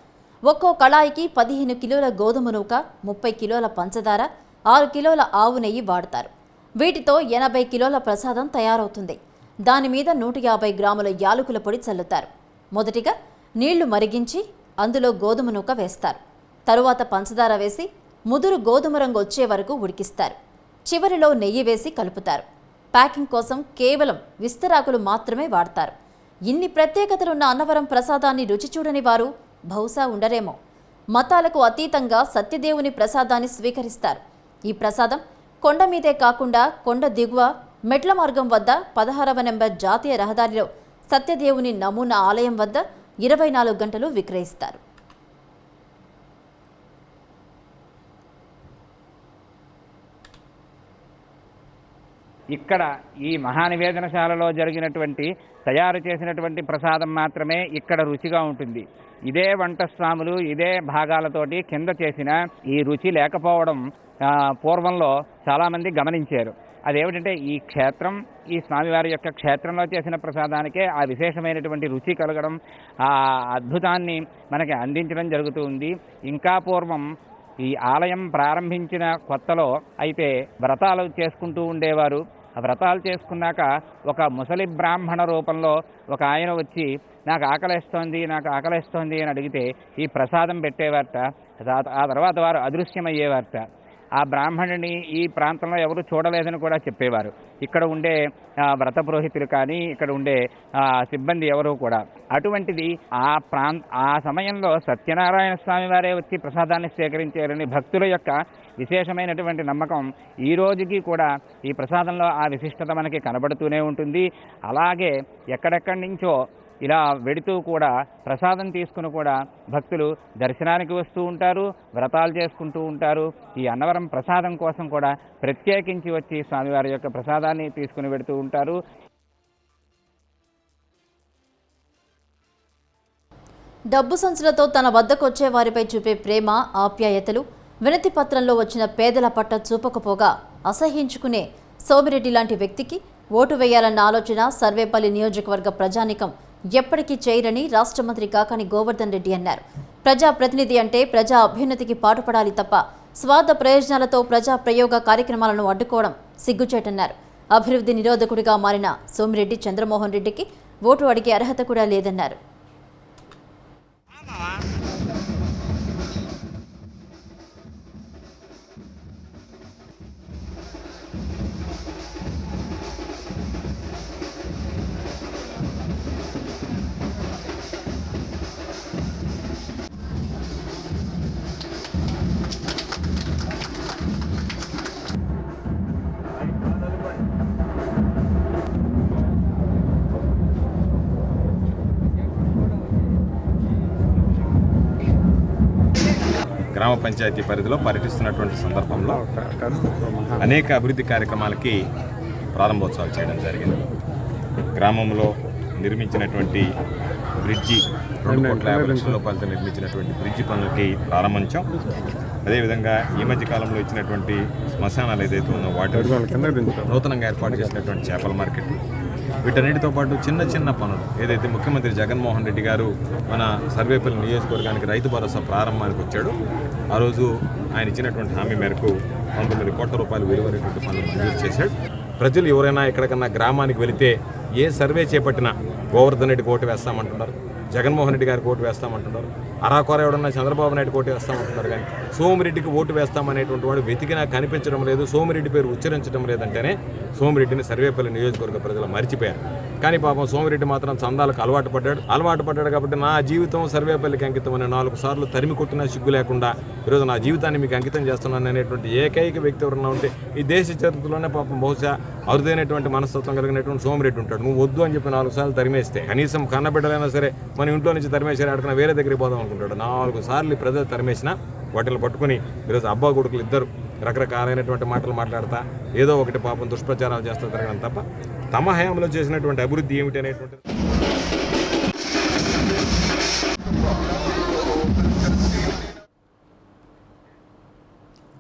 S1: ఒక్కో కళాయికి 15 కిలోల గోధుమ నూక, 30 కిలోల పంచదార, 6 కిలోల ఆవు నెయ్యి వాడతారు. వీటితో 80 కిలోల ప్రసాదం తయారవుతుంది. దాని మీద 150 గ్రాముల యాలకుల పొడి చల్లుతారు. మొదటిగా నీళ్లు మరిగించి అందులో గోధుమ నూక వేస్తారు. తరువాత పంచదార వేసి ముదురు గోధుమ రంగు వచ్చే వరకు ఉడికిస్తారు. చివరిలో నెయ్యి వేసి కలుపుతారు. ప్యాకింగ్ కోసం కేవలం విస్తరాకులు మాత్రమే వాడతారు. ఇన్ని ప్రత్యేకతలున్న అన్నవరం ప్రసాదాన్ని రుచి చూడని వారు బహుశా ఉండరేమో. మతాలకు అతీతంగా సత్యదేవుని ప్రసాదాన్ని స్వీకరిస్తారు. ఈ ప్రసాదం కొండ మీదే కాకుండా కొండ దిగువ మెట్ల మార్గం వద్ద 16వ నెంబర్ జాతీయ రహదారిలో సత్యదేవుని నమూనా ఆలయం వద్ద 24 గంటలు విక్రయిస్తారు.
S11: ఇక్కడ ఈ మహానివేదనశాలలో జరిగినటువంటి తయారు చేసినటువంటి ప్రసాదం మాత్రమే ఇక్కడ రుచిగా ఉంటుంది. ఇదే వంట స్వాములు ఇదే భాగాలతోటి కింద చేసిన ఈ రుచి లేకపోవడం పూర్వంలో చాలామంది గమనించారు. అదేమిటంటే ఈ క్షేత్రం, ఈ స్వామివారి యొక్క క్షేత్రంలో చేసిన ప్రసాదానికే ఆ విశేషమైనటువంటి రుచి కలగడం, ఆ అద్భుతాన్ని మనకి అందించడం జరుగుతూ ఉంది. ఇంకా పూర్వం ఈ ఆలయం ప్రారంభించిన కొత్తలో అయితే వ్రతాలు చేసుకుంటూ ఉండేవారు. ఆ వ్రతాలు చేసుకున్నాక ఒక ముసలి బ్రాహ్మణ రూపంలో ఒక ఆయన వచ్చి నాకు ఆకలేస్తోంది అని అడిగితే ఈ ప్రసాదం పెట్టేవారట. ఆ తర్వాత వారు అదృశ్యమయ్యేవారట. ఆ బ్రాహ్మణుని ఈ ప్రాంతంలో ఎవరు చూడలేదని కూడా చెప్పేవారు. ఇక్కడ ఉండే వ్రత పురోహితులు కానీ ఇక్కడ ఉండే సిబ్బంది ఎవరు కూడా. అటువంటిది ఆ సమయంలో సత్యనారాయణ స్వామి వారే వచ్చి ప్రసాదాన్ని స్వీకరించారని భక్తుల యొక్క విశేషమైనటువంటి నమ్మకం ఈ రోజుకి కూడా ఈ ప్రసాదంలో ఆ విశిష్టత మనకి కనబడుతూనే ఉంటుంది. అలాగే ఎక్కడెక్కడి నుంచో ఇలా వెడుతూ కూడా ప్రసాదం తీసుకుని కూడా భక్తులు దర్శనానికి వస్తూ ఉంటారు, వ్రతాలు చేసుకుంటూ ఉంటారు. ఈ అన్నవరం ప్రసాదం కోసం కూడా ప్రత్యేకించి వచ్చి స్వామివారి యొక్క ప్రసాదాన్ని తీసుకుని వెడుతూ ఉంటారు.
S1: డబ్బు సంచులతో తన వద్దకు వచ్చే వారిపై చూపే ప్రేమ, ఆప్యాయతలు వినతి పత్రంలో వచ్చిన పేదల పట్ల చూపకపోగా అసహ్యించుకునే సోమిరెడ్డి లాంటి వ్యక్తికి ఓటు వేయాలన్న ఆలోచన సర్వేపల్లి నియోజకవర్గ ప్రజానికం ఎప్పటికీ చేయరని రాష్ట్ర మంత్రి కాకాని గోవర్ధన్ రెడ్డి అన్నారు. ప్రజాప్రతినిధి అంటే ప్రజా అభ్యున్నతికి పాటుపడాలి తప్ప స్వార్థ ప్రయోజనాలతో ప్రజా ప్రయోగ కార్యక్రమాలను అడ్డుకోవడం సిగ్గుచేటన్నారు. అభివృద్ధి నిరోధకుడిగా మారిన సోమిరెడ్డి చంద్రమోహన్ రెడ్డికి ఓటు అడిగే అర్హత కూడా లేదన్నారు.
S12: గ్రామ పంచాయతీ పరిధిలో పర్యటిస్తున్నటువంటి సందర్భంలో అనేక అభివృద్ధి కార్యక్రమాలకి ప్రారంభోత్సవాలు చేయడం జరిగింది. గ్రామంలో నిర్మించినటువంటి బ్రిడ్జి 2,50 లక్షల రూపాయలతో నిర్మించినటువంటి బ్రిడ్జి పనులకి ప్రారంభించాం. అదేవిధంగా ఈ మధ్య కాలంలో ఇచ్చినటువంటి శ్మశానాలు ఏదైతే ఉన్నో వాటి నూతనంగా ఏర్పాటు చేసినటువంటి చేపల మార్కెట్, వీటన్నిటితో పాటు చిన్న చిన్న పనులు ఏదైతే ముఖ్యమంత్రి జగన్మోహన్ రెడ్డి గారు మన సర్వేపల్లి నియోజకవర్గానికి రైతు భరోసా ప్రారంభానికి వచ్చాడు. ఆ రోజు ఆయన ఇచ్చినటువంటి హామీ మేరకు 19 కోట్ల రూపాయలు విలువైనటువంటి పనులు మంజూరు చేశాడు. ప్రజలు ఎవరైనా ఎక్కడికన్నా గ్రామానికి వెళితే ఏ సర్వే చేపట్టినా గోవర్ధన్ రెడ్డికి ఓటు వేస్తామంటున్నారు, జగన్మోహన్ రెడ్డి గారికి ఓటు వేస్తామంటున్నారు, అరాకొర ఎవడన్నా చంద్రబాబు నాయుడు ఓటు వేస్తామంటున్నారు. కానీ సోమిరెడ్డికి ఓటు వేస్తామనేటువంటి వాడు వెతికినా కనిపించడం లేదు, సోమిరెడ్డి పేరు ఉచ్చరించడం లేదంటేనే సోమిరెడ్డిని సర్వేపల్లి నియోజకవర్గ ప్రజలు మరిచిపోయారు. కానీ పాపం సోమిరెడ్డి మాత్రం చందాలకు అలవాటు పడ్డాడు కాబట్టి నా జీవితం సర్వేపల్లికి అంకితం అని 4 సార్లు తరిమి కొట్టినా సిగ్గు లేకుండా ఈరోజు నా జీవితాన్ని మీకు అంకితం చేస్తున్నాను అనేటువంటి ఏకైక వ్యక్తి ఎవరన్నా ఉంటే ఈ దేశ చరిత్రలోనే పాపం బహుశా అరుదైనటువంటి మనస్తత్వం కలిగినటువంటి సోమిరెడ్డి ఉంటాడు. నువ్వు వద్దు అని చెప్పి 4 సార్లు తరిమేస్తే కనీసం కన్నబిడ్డలైనా సరే మన ఇంట్లో నుంచి తరిమేసారి ఆడుకున్న వేరే దగ్గరికి పోదాం అనుకుంటాడు. 4 సార్లు ప్రజలు తరిమేసినా వాటిని పట్టుకుని ఈరోజు అబ్బా కొడుకులు ఇద్దరు రకరకాలైనటువంటి మాటలు మాట్లాడతా ఏదో ఒకటి పాపం దుష్ప్రచారాలు చేస్తూ తిరగడం తప్ప తమ హయాంలో చేసినటువంటి అభివృద్ధి ఏమిటి అనేటువంటిది.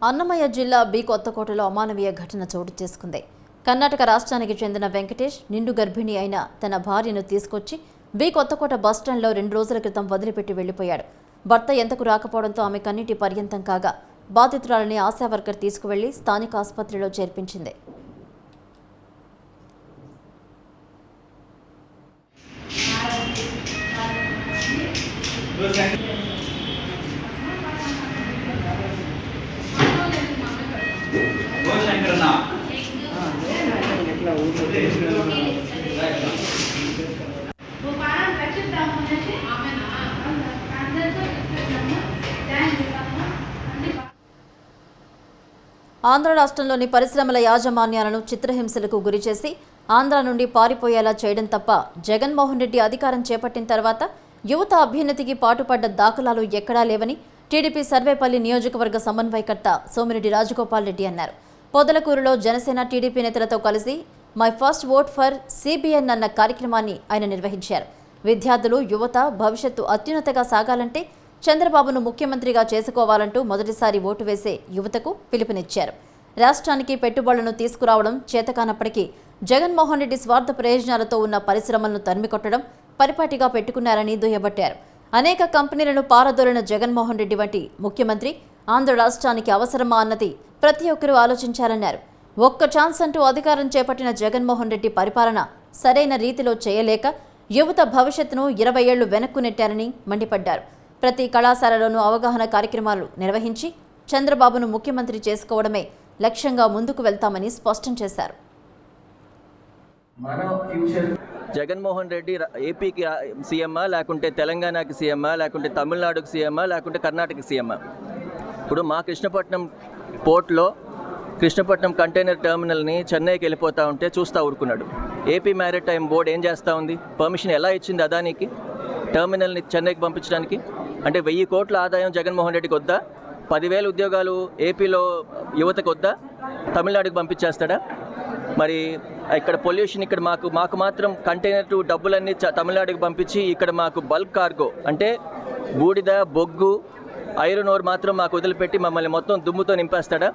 S1: అన్నమయ్య జిల్లా బి కొత్తకోటలో అమానవీయ ఘటన చోటు చేసుకుంది. కర్ణాటక రాష్ట్రానికి చెందిన వెంకటేష్ నిండు గర్భిణి అయిన తన భార్యను తీసుకొచ్చి బి కొత్తకోట బస్టాండ్లో 2 రోజుల క్రితం వదిలిపెట్టి వెళ్లిపోయాడు. భర్త ఎంతకు రాకపోవడంతో ఆమె కన్నీటి పర్యంతం కాగా బాధితురాలని ఆశా వర్కర్ తీసుకువెళ్లి స్థానిక ఆసుపత్రిలో చేర్పించింది. ఆంధ్ర రాష్ట్రంలోని పరిశ్రమల యాజమాన్యాలను చిత్రహింసలకు గురిచేసి ఆంధ్ర నుండి పారిపోయేలా చేయడం తప్ప జగన్మోహన్ రెడ్డి అధికారం చేపట్టిన తర్వాత యువత అభ్యున్నతికి పాటుపడ్డ దాఖలాలు ఎక్కడా లేవని టీడీపీ సర్వేపల్లి నియోజకవర్గ సమన్వయకర్త సోమిరెడ్డి రాజగోపాల్ రెడ్డి అన్నారు. పొదలకూరులో జనసేన టీడీపీ నేతలతో కలిసి my first vote for CBN అన్న కార్యక్రమాన్ని ఆయన నిర్వహించారు. విద్యార్థులు, యువత భవిష్యత్తు అత్యున్నతగా సాగాలంటే చంద్రబాబును ముఖ్యమంత్రిగా చేసుకోవాలంటూ మొదటిసారి ఓటు వేసే యువతకు పిలుపునిచ్చారు. రాష్ట్రానికి పెట్టుబడులను తీసుకురావడం చేతకానప్పటికీ జగన్మోహన్ రెడ్డి స్వార్థ ప్రయోజనాలతో ఉన్న పరిశ్రమలను తరిమికొట్టడం పరిపాటిగా పెట్టుకున్నారని దుయ్యబట్టారు. అనేక కంపెనీలను పారదోలిన జగన్మోహన్ రెడ్డి వంటి ముఖ్యమంత్రి ఆంధ్ర రాష్ట్రానికి అవసరమా అన్నది ప్రతి ఒక్కరూ ఆలోచించాలన్నారు. ఒక్క ఛాన్స్ అంటూ అధికారం చేపట్టిన జగన్మోహన్ రెడ్డి పరిపాలన సరైన రీతిలో చేయలేక యువత భవిష్యత్తును 20 ఏళ్లు వెనక్కు నెట్టారని మండిపడ్డారు. ప్రతి కళాశాలలోనూ అవగాహన కార్యక్రమాలు నిర్వహించి చంద్రబాబును ముఖ్యమంత్రి చేసుకోవడమే లక్ష్యంగా ముందుకు వెళ్తామని స్పష్టం చేశారు.
S13: జగన్మోహన్ రెడ్డి ఏపీకి సీఎమ్మా, లేకుంటే తెలంగాణకి సీఎమ్మా, లేకుంటే తమిళనాడుకి సీఎమ్మా, లేకుంటే కర్ణాటక సీఎమ్మా? ఇప్పుడు మా కృష్ణపట్నం పోర్ట్లో కృష్ణపట్నం కంటైనర్ టెర్మినల్ని చెన్నైకి వెళ్ళిపోతూ ఉంటే చూస్తూ ఊరుకున్నాడు. ఏపీ మ్యారిటైమ్ బోర్డు ఏం చేస్తూ ఉంది? పర్మిషన్ ఎలా ఇచ్చింది అదానికి టెర్మినల్ని చెన్నైకి పంపించడానికి? అంటే 1000 కోట్ల ఆదాయం జగన్మోహన్ రెడ్డికి వద్దా? 10,000 ఉద్యోగాలు ఏపీలో యువతకు వద్దా? తమిళనాడుకి పంపించేస్తాడా? మరి ఇక్కడ పొల్యూషన్, ఇక్కడ మాకు మాత్రం కంటైనర్ డబ్బులన్నీ తమిళనాడుకి పంపించి ఇక్కడ మాకు బల్క్ కార్గో అంటే బూడిద, బొగ్గు, ఐరన్ ఓర్ మాత్రం మాకు వదిలిపెట్టి మమ్మల్ని మొత్తం దుమ్ముతో నింపేస్తాడా?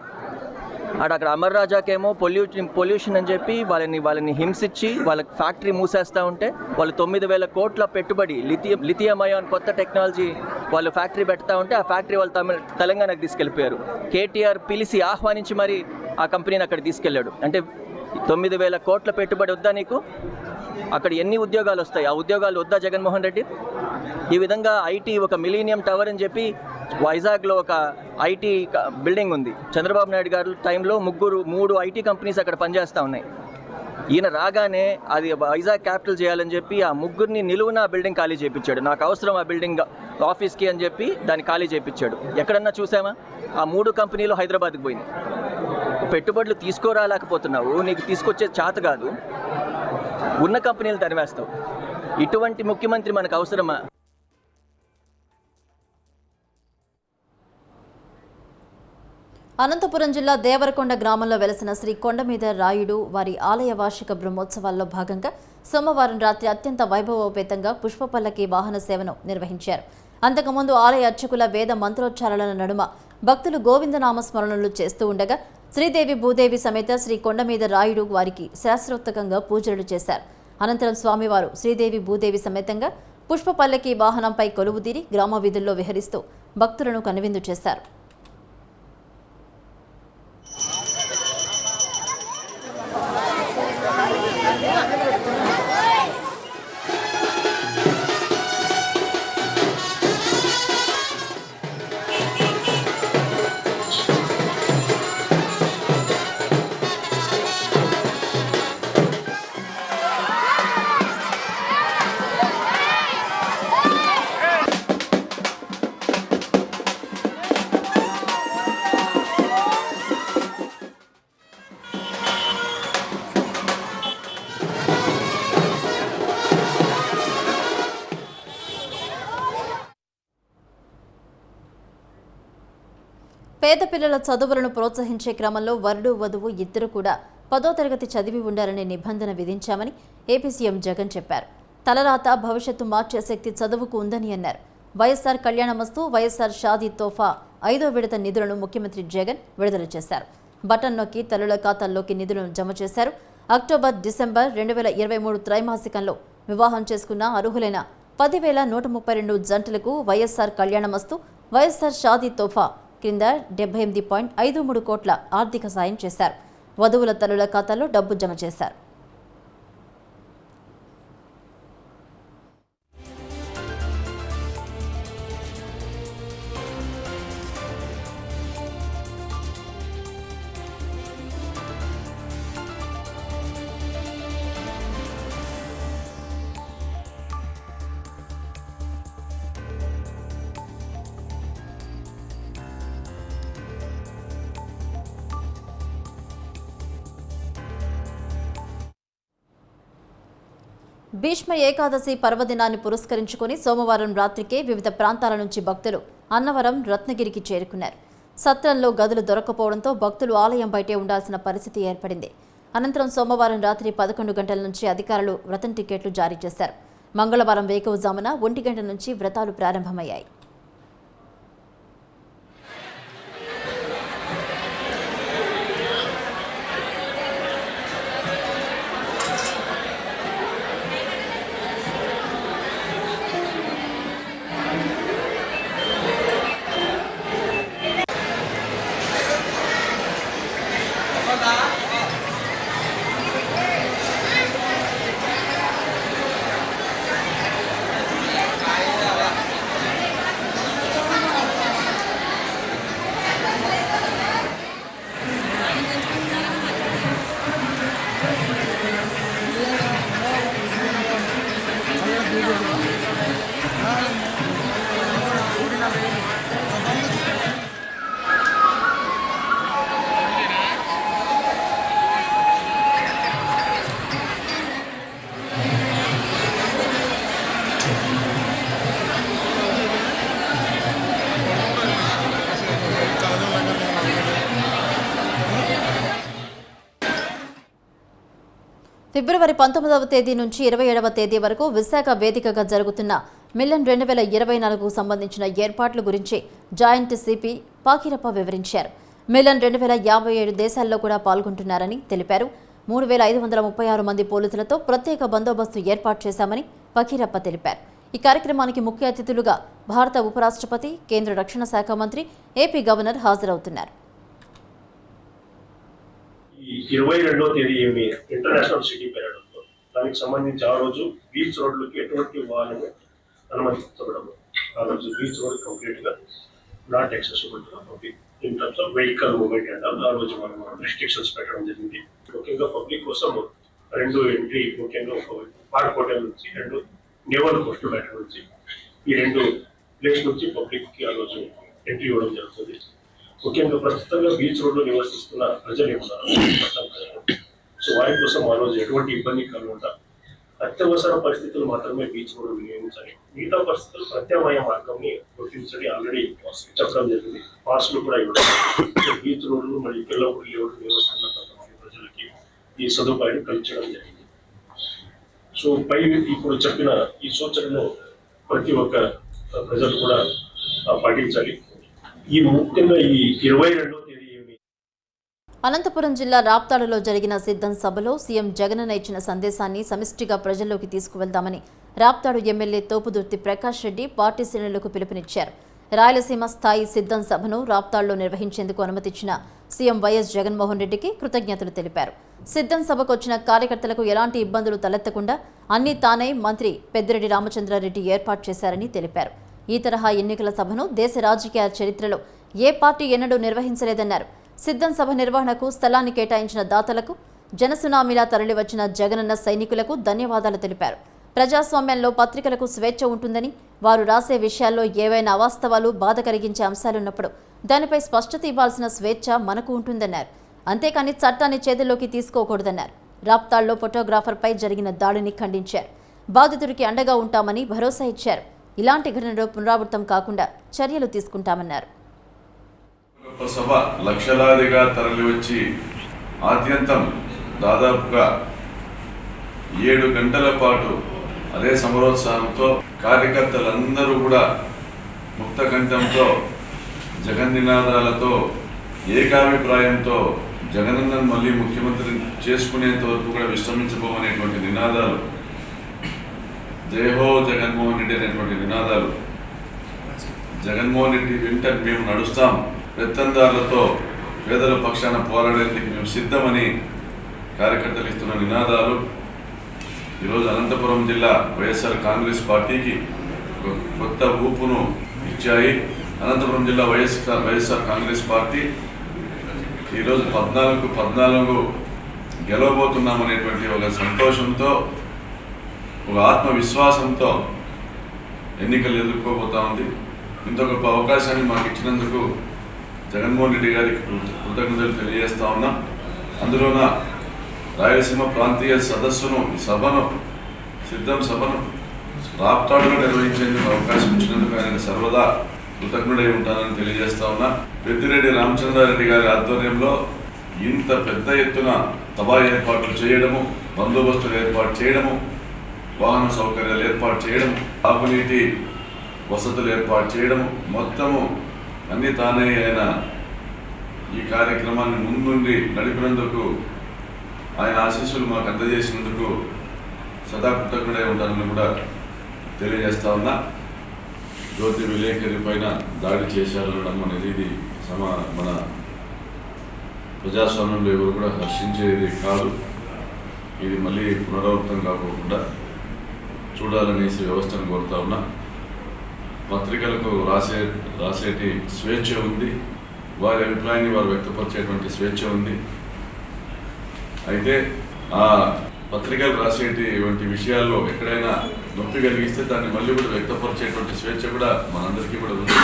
S13: అక్కడ అమర్ రాజాకేమో పొల్యూషన్ అని చెప్పి వాళ్ళని హింసించి వాళ్ళ ఫ్యాక్టరీ మూసేస్తూ ఉంటే వాళ్ళు 9,000 కోట్ల పెట్టుబడి లిథియం అయాన్ కొత్త టెక్నాలజీ వాళ్ళు ఫ్యాక్టరీ పెడతా ఉంటే ఆ ఫ్యాక్టరీ వాళ్ళు తెలంగాణకు తీసుకెళ్ళిపోయారు. కేటీఆర్ పిలిచి ఆహ్వానించి మరి ఆ కంపెనీని అక్కడ తీసుకెళ్ళాడు. అంటే 9,000 కోట్ల పెట్టుబడి వద్దా నీకు? అక్కడ ఎన్ని ఉద్యోగాలు వస్తాయి? ఆ ఉద్యోగాలు వద్దా జగన్మోహన్ రెడ్డి? ఈ విధంగా ఐటీ ఒక మిలీనియం టవర్ అని చెప్పి వైజాగ్లో ఒక ఐటీ బిల్డింగ్ ఉంది. చంద్రబాబు నాయుడు గారు టైంలో 3 ఐటీ కంపెనీస్ అక్కడ పనిచేస్తూ ఉన్నాయి. ఈయన రాగానే అది వైజాగ్ క్యాపిటల్ చేయాలని చెప్పి ఆ 3 నిలువున ఆ బిల్డింగ్ ఖాళీ చేయించాడు. నాకు అవసరం ఆ బిల్డింగ్ ఆఫీస్కి అని చెప్పి దాన్ని ఖాళీ చేయించాడు. ఎక్కడన్నా చూసామా? ఆ 3 కంపెనీలు హైదరాబాద్కి పోయింది. పెట్టుబడులు తీసుకోరాలేకపోతున్నావు, నీకు తీసుకొచ్చే చేత కాదు, ఉన్న కంపెనీలు తరివేస్తావు. ఇటువంటి ముఖ్యమంత్రి మనకు అవసరమా?
S1: అనంతపురం జిల్లా దేవరకొండ గ్రామంలో వెలసిన శ్రీ కొండమీద రాయుడు వారి ఆలయ వార్షిక బ్రహ్మోత్సవాల్లో భాగంగా సోమవారం రాత్రి అత్యంత వైభవోపేతంగా పుష్పపల్లకి వాహన సేవను నిర్వహించారు. అంతకుముందు ఆలయ అర్చకుల వేద మంత్రోచ్చారణల నడుమ భక్తులు గోవిందనామ స్మరణలు చేస్తూ ఉండగా శ్రీదేవి భూదేవి సమేత శ్రీ కొండమీద రాయుడు వారికి శాస్త్రోక్తంగా పూజలు చేశారు. అనంతరం స్వామివారు శ్రీదేవి భూదేవి సమేతంగా పుష్పపల్లకి వాహనంపై కొలువుదీరి గ్రామ వీధుల్లో విహరిస్తూ భక్తులను కనువిందు చేశారు. పేద పిల్లల చదువులను ప్రోత్సహించే క్రమంలో వరుడు వధువు ఇద్దరు కూడా 10వ తరగతి చదివి ఉండాలనే నిబంధన విధించామని ఏపీ సీఎం జగన్ చెప్పారు. తలరాత భవిష్యత్తు మార్చే శక్తి చదువుకు ఉందని అన్నారు. వైఎస్ఆర్ కళ్యాణమస్తు, వైఎస్ఆర్ షాదీ తోఫా 5వ విడత నిధులను ముఖ్యమంత్రి జగన్ విడుదల చేశారు. బటన్ నొక్కి తల్లుల ఖాతాల్లోకి నిధులను జమ చేశారు. అక్టోబర్, డిసెంబర్ 2023 త్రైమాసికంలో వివాహం చేసుకున్న అర్హులైన 10,132 జంటలకు వైఎస్ఆర్ కళ్యాణమస్తు, వైఎస్ఆర్ షాదీ తోఫా కింద 78.53 కోట్ల ఆర్థిక సాయం చేశారు. వధువుల తల్లుల ఖాతాల్లో డబ్బు జమ చేశారు. భీష్మ ఏకాదశి పర్వదినాన్ని పురస్కరించుకుని సోమవారం రాత్రికే వివిధ ప్రాంతాల నుంచి భక్తులు అన్నవరం రత్నగిరికి చేరుకున్నారు. సత్రంలో గదులు దొరకపోవడంతో భక్తులు ఆలయం బయటే ఉండాల్సిన పరిస్థితి ఏర్పడింది. అనంతరం సోమవారం రాత్రి 11 గంటల నుంచి అధికారులు వ్రతం టికెట్లు జారీ చేశారు. మంగళవారం వేకువజామున 1 గంట నుంచి వ్రతాలు ప్రారంభమయ్యాయి. ఫిబ్రవరి 19వ తేదీ నుంచి 27వ తేదీ వరకు విశాఖ వేదికగా జరుగుతున్న మిలన్ 2024కు సంబంధించిన ఏర్పాట్ల గురించి జాయింట్ సిపి పాకిరప్ప వివరించారు. మిలన్ 2057 దేశాల్లో కూడా పాల్గొంటున్నారని తెలిపారు. 3536 మంది పోలీసులతో ప్రత్యేక బందోబస్తు ఏర్పాటు చేశామని పకీరప్ప తెలిపారు. ఈ కార్యక్రమానికి ముఖ్య అతిథులుగా భారత ఉపరాష్ట్రపతి, కేంద్ర రక్షణ శాఖ మంత్రి, ఏపీ గవర్నర్ హాజరవుతున్నారు.
S8: 22వ తేదీ ఇంటర్నేషనల్ సిటీ పీరియడ్ దానికి సంబంధించి ఆ రోజు బీచ్ రోడ్లకి ఎటువంటి వాహనము అనుమతించబడము. ఆ రోజు బీచ్ రోడ్ కంప్లీట్ గా not accessible to public in terms of vehicle movement and ఆ రోజు మనం రెస్ట్రిక్షన్స్ పెట్టడం జరిగింది. ముఖ్యంగా పబ్లిక్ కోసం 2 ఎంట్రీ, ముఖ్యంగా పార్క్ హోటల్ నుంచి 2 నేవల్ కోస్ట్ బ్యాటర్ నుంచి ఈ 2 ప్లేస్ నుంచి పబ్లిక్ కి ఆ రోజు ఎంట్రీ ఇవ్వడం జరుగుతుంది. ముఖ్యంగా ప్రస్తుతంగా బీచ్ రోడ్ లో నివసిస్తున్న ప్రజలు ఏమన్నారు, సో వారి కోసం ఆ రోజు ఎటువంటి ఇబ్బంది కలగకుండా అత్యవసర పరిస్థితులు మాత్రమే బీచ్ రోడ్ వినియోగించాలి. మిగతా పరిస్థితులు ప్రత్యామ్నాయ మార్గంని గుర్తించని ఆల్రెడీ చెప్పడం జరిగింది. పాస్లు కూడా ఇవ్వడం. బీచ్ రోడ్లు మరియు పిల్లపూడి లేఅవుట్ నివసిస్తున్న కొంతమంది ప్రజలకి ఈ సదుపాయాన్ని కల్పించడం జరిగింది. సో పై ఇప్పుడు చెప్పిన ఈ సూచనను ప్రతి ఒక్క ప్రజలు కూడా పాటించాలి. ఈ ముఖ్యంగా ఈ 22వ తేదీ
S1: అనంతపురం జిల్లా రాప్తాడులో జరిగిన సిద్ధం సభలో సీఎం జగనన్న ఇచ్చిన సందేశాన్ని సమిష్టిగా ప్రజల్లోకి తీసుకువెళ్దామని రాప్తాడు ఎమ్మెల్యే తోపుదుర్తి ప్రకాష్ రెడ్డి పార్టీ శ్రేణులకు పిలుపునిచ్చారు. రాయలసీమ స్థాయి సిద్ధం సభను రాప్తాడులో నిర్వహించేందుకు అనుమతిచ్చిన సీఎం వైఎస్ జగన్మోహన్ రెడ్డికి కృతజ్ఞతలు తెలిపారు. సిద్ధం సభకు వచ్చిన కార్యకర్తలకు ఎలాంటి ఇబ్బందులు తలెత్తకుండా అన్ని తానే మంత్రి పెద్దిరెడ్డి రామచంద్రారెడ్డి ఏర్పాటు చేశారని తెలిపారు. ఈ తరహా ఎన్నికల సభను దేశ రాజకీయ చరిత్రలో ఏ పార్టీ ఎన్నడూ నిర్వహించలేదన్నారు. సిద్ధం సభ నిర్వహణకు స్థలాన్ని కేటాయించిన దాతలకు, జనసునామీలా తరలివచ్చిన జగనన్న సైనికులకు ధన్యవాదాలు తెలిపారు. ప్రజాస్వామ్యంలో పత్రికలకు స్వేచ్ఛ ఉంటుందని, వారు రాసే విషయాల్లో ఏవైనా అవాస్తవాలు, బాధ కలిగించే అంశాలున్నప్పుడు దానిపై స్పష్టత ఇవ్వాల్సిన స్వేచ్ఛ మనకు ఉంటుందన్నారు. అంతేకాని చట్టాన్ని చేతుల్లోకి తీసుకోకూడదన్నారు. రాప్తాడ్లో ఫోటోగ్రాఫర్పై జరిగిన దాడిని ఖండించారు. బాధితుడికి అండగా ఉంటామని భరోసా ఇచ్చారు. ఇలాంటి ఘటనలు పునరావృతం కాకుండా చర్యలు తీసుకుంటామన్నారు.
S14: సభ లక్షలాదిగా తరలివచ్చి ఆద్యంతం దాదాపుగా 7 గంటల పాటు అదే సమరోత్సాహంతో కార్యకర్తలందరూ కూడా ముక్త కంఠంతో, జగన్ నినాదాలతో, ఏకాభిప్రాయంతో జగనన్నను మళ్ళీ ముఖ్యమంత్రి చేసుకునేంత వరకు కూడా విశ్రమించబోమనేటువంటి నినాదాలు, జయహో జగన్మోహన్ రెడ్డి అనేటువంటి నినాదాలు, జగన్మోహన్ రెడ్డి వెంట మేము నడుస్తాం, పెత్తందారులతో పేదల పక్షాన పోరాడేందుకు మేము సిద్ధమని కార్యకర్తలు ఇస్తున్న నినాదాలు ఈరోజు అనంతపురం జిల్లా వైఎస్ఆర్ కాంగ్రెస్ పార్టీకి కొత్త ఊపును ఇచ్చాయి. అనంతపురం జిల్లా వైఎస్ఆర్ కాంగ్రెస్ పార్టీ ఈరోజు 14 గెలవబోతున్నామనేటువంటి ఒక సంతోషంతో, ఒక ఆత్మవిశ్వాసంతో ఎన్నికలు ఎదుర్కోబోతా ఉంది. ఇంత గొప్ప అవకాశాన్ని మాకు ఇచ్చినందుకు జగన్మోహన్ రెడ్డి గారికి కృతజ్ఞతలు తెలియజేస్తా ఉన్నాం. అందులోన రాయలసీమ ప్రాంతీయ సభను సిద్ధం సభను రాప్తాడుగా నిర్వహించేందుకు అవకాశం ఇచ్చినందుకు ఆయన సర్వదా కృతజ్ఞుడై ఉంటానని తెలియజేస్తా ఉన్నా. పెద్దిరెడ్డి రామచంద్రారెడ్డి గారి ఆధ్వర్యంలో ఇంత పెద్ద ఎత్తున సభా ఏర్పాట్లు చేయడము, బందోబస్తులు ఏర్పాటు చేయడము, వాహన సౌకర్యాలు ఏర్పాటు చేయడం, తాగునీటి వసతులు ఏర్పాటు చేయడము, మొత్తము అన్ని తానే ఆయన ఈ కార్యక్రమాన్ని ముందుండి నడిపినందుకు, ఆయన ఆశీస్సులు మాకు అందజేసినందుకు సదా కృతజ్ఞుడై ఉంటానని కూడా తెలియజేస్తా ఉన్నా. జ్యోతి విలేకరి పైన దాడి చేశారనడం అనేది ఇది మన ప్రజాస్వామ్యంలో ఎవరు కూడా హర్షించేది కాదు. ఇది మళ్ళీ పునరావృతం కాకుండా చూడాలనేసి వ్యవస్థను కోరుతా ఉన్నా. పత్రికలకు రాసేటి స్వేచ్ఛ ఉంది, వారి అభిప్రాయాన్ని వారు వ్యక్తపరిచేటువంటి స్వేచ్ఛ ఉంది. అయితే ఆ పత్రికలు రాసేటువంటి విషయాల్లో ఎక్కడైనా నొప్పి కలిగిస్తే దాన్ని మళ్ళీ కూడా వ్యక్తపరిచేటువంటి స్వేచ్ఛ కూడా మనందరికీ కూడా ఉంది.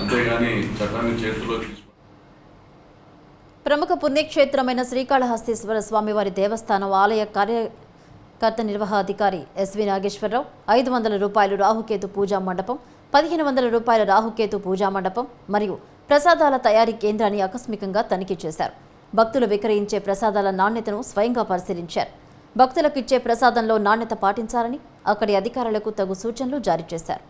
S14: అంతేగాని చట్టాన్ని చేతిలో
S1: ప్రముఖ పుణ్యక్షేత్రమైన శ్రీకాళహస్తీశ్వర స్వామివారి దేవస్థానం ఆలయ కార్యకర్త నిర్వహణాధికారి ఎస్వి నాగేశ్వరరావు 500 రూపాయలు రాహుకేతు పూజా మండపం, 1500 రూపాయల రాహుకేతు పూజా మండపం మరియు ప్రసాదాల తయారీ కేంద్రాన్ని ఆకస్మికంగా తనిఖీ చేశారు. భక్తులు విక్రయించే ప్రసాదాల నాణ్యతను స్వయంగా పరిశీలించారు. భక్తులకు ఇచ్చే ప్రసాదంలో నాణ్యత పాటించాలని అక్కడి అధికారులకు తగు సూచనలు జారీ చేశారు.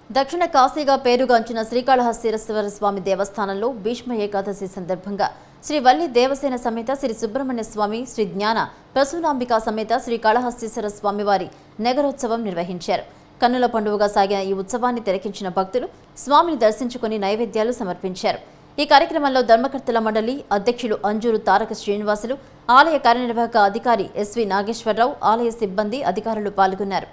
S1: దక్షిణ కాశీగా పేరుగాంచిన శ్రీకాళహస్తీశ్వర స్వామి దేవస్థానంలో భీష్మ ఏకాదశి సందర్భంగా శ్రీ వల్లి దేవసేన సమేత శ్రీ సుబ్రహ్మణ్య స్వామి, శ్రీ జ్ఞాన ప్రసూనాంబికా సమేత శ్రీకాళహస్తీశ్వర స్వామివారి నగరోత్సవం నిర్వహించారు. కన్నుల పండుగగా సాగిన ఈ ఉత్సవాన్ని తిలకించిన భక్తులు స్వామిని దర్శించుకుని నైవేద్యాలు సమర్పించారు. ఈ కార్యక్రమంలో ధర్మకర్తల మండలి అధ్యక్షులు అంజూరు తారక శ్రీనివాసులు, ఆలయ కార్యనిర్వాహక అధికారి ఎస్వి నాగేశ్వరరావు, ఆలయ సిబ్బంది, అధికారులు పాల్గొన్నారు.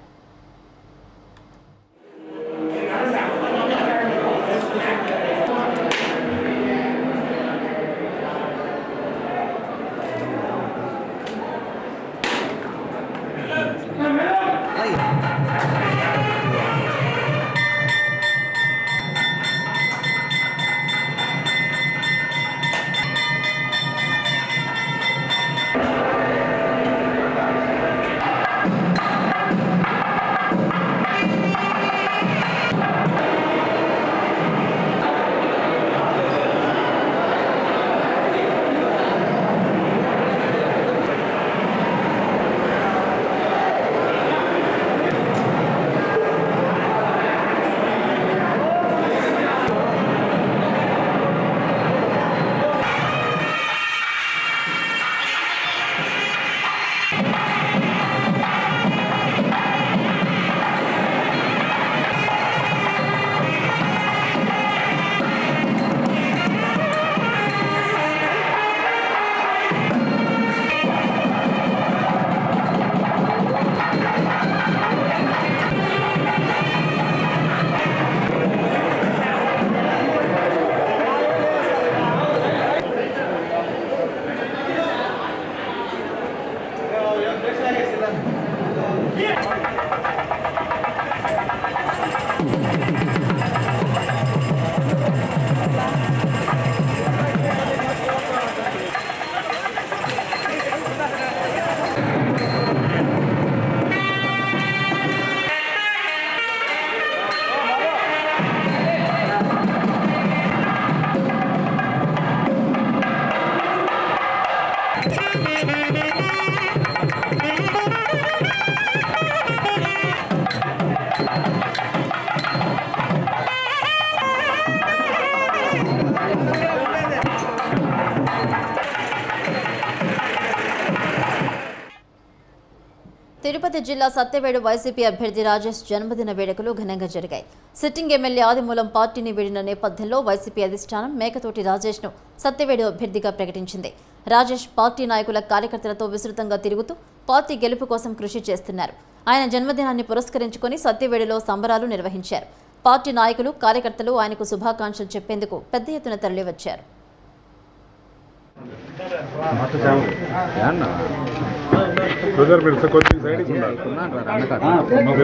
S1: తిరుపతి జిల్లా సత్యవేడు వైసీపీ అభ్యర్థి రాజేష్ జన్మదిన వేడుకలు ఘనంగా జరిగాయి. సిట్టింగ్ ఎమ్మెల్యే ఆదిమూలం పార్టీని వీడిన నేపథ్యంలో వైసీపీ అధిష్టానం మేకతోటి రాజేష్ను సత్యవేడు అభ్యర్థిగా ప్రకటించింది. రాజేష్ పార్టీ నాయకుల కార్యకర్తలతో విస్తృతంగా తిరుగుతూ పార్టీ గెలుపు కోసం కృషి చేస్తున్నారు. ఆయన జన్మదినాన్ని పురస్కరించుకొని సత్యవేడులో సంబరాలు నిర్వహించారు. పార్టీ నాయకులు కార్యకర్తలు ఆయనకు శుభాకాంక్షలు చెప్పేందుకు పెద్ద ఎత్తున తరలివచ్చారు.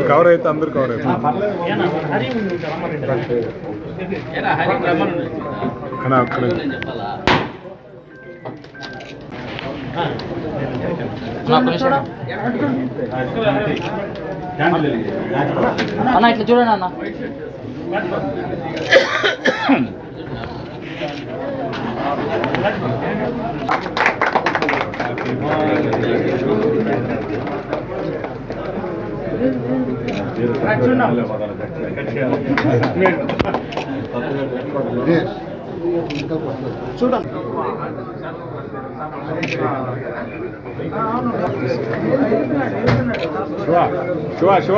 S15: కవర్ అయితే అందరు కవర్
S16: అన్న ఇట్లా చూడండి అన్న.
S15: చూడండి శివ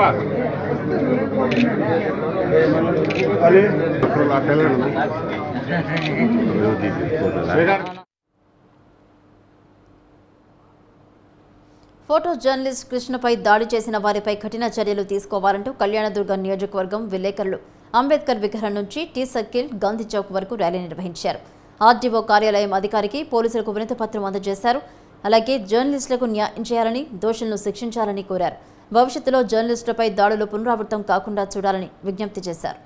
S1: ఫోటో జర్నలిస్ట్ కృష్ణపై దాడి చేసిన వారిపై కఠిన చర్యలు తీసుకోవాలంటూ కళ్యాణదుర్గం నియోజకవర్గం విలేకరులు అంబేద్కర్ విగ్రహం నుంచి టీ సర్కిల్ గాంధీ చౌక్ వరకు ర్యాలీ నిర్వహించారు. ఆర్డీఓ కార్యాలయం అధికారికి పోలీసులకు వినతిపత్రం అందజేశారు. అలాగే జర్నలిస్టులకు న్యాయం చేయాలని, దోషులను శిక్షించాలని కోరారు. భవిష్యత్తులో జర్నలిస్టులపై దాడులు పునరావృతం కాకుండా చూడాలని విజ్ఞప్తి చేశారు.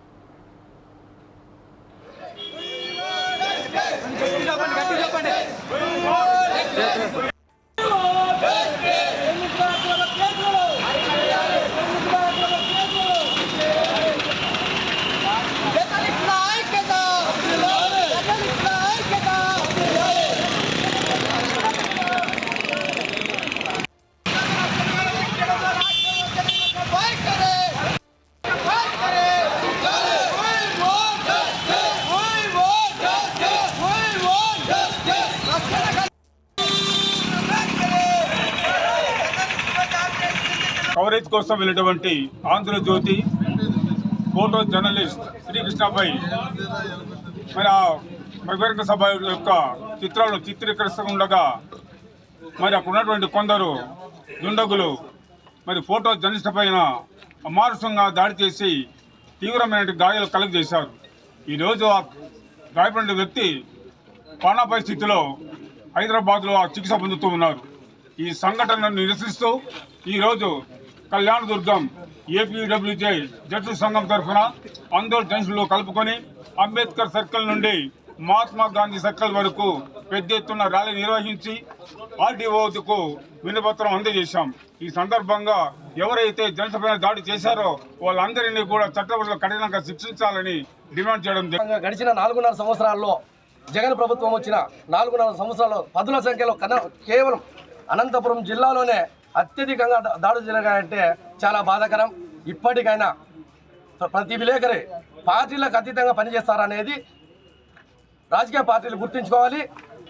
S15: కవరేజ్ కోసం వెళ్ళేటువంటి ఆంధ్రజ్యోతి ఫోటో జర్నలిస్ట్ శ్రీకృష్ణపై మరి ఆ బహిరంగ సభ యొక్క చిత్రాలను చిత్రీకరిస్తుండగా మరి అక్కడ ఉన్నటువంటి కొందరు దుండగులు మరి ఫోటో జర్నలిస్ట్ పైన అమానుషంగా దాడి చేసి తీవ్రమైన గాయాలు కలుగజేశారు. ఈరోజు ఆ గాయపడిన వ్యక్తి ప్రాణాపాయ స్థితిలో హైదరాబాద్లో చికిత్స పొందుతూ ఉన్నారు. ఈ సంఘటనను నిరసిస్తూ ఈరోజు కళ్యాణదుర్గం ఏపీడబ్ల్యూజే జట్టు సంఘం తరఫున ఆందోళన జంక్షన్లో కలుపుకొని అంబేద్కర్ సర్కిల్ నుండి మహాత్మా గాంధీ సర్కిల్ వరకు పెద్ద ఎత్తున ర్యాలీ నిర్వహించి ఆర్డీఓకు వినతిపత్రం అందజేశాం. ఈ సందర్భంగా ఎవరైతే జనతపైన దాడి చేశారో వాళ్ళందరినీ కూడా చట్టపరంగా కఠినంగా శిక్షించాలని డిమాండ్ చేయడం జరిగింది.
S17: గడిచిన 4.5 సంవత్సరాల్లో జగన్ ప్రభుత్వం వచ్చిన 4.5 సంవత్సరాల్లో పదుల సంఖ్యలో కేవలం అనంతపురం జిల్లాలోనే అత్యధికంగా దాడులు జరిగాయంటే చాలా బాధాకరం. ఇప్పటికైనా ప్రతి విలేకరి పార్టీలకు అతీతంగా పనిచేస్తారనేది రాజకీయ పార్టీలు గుర్తుంచుకోవాలి.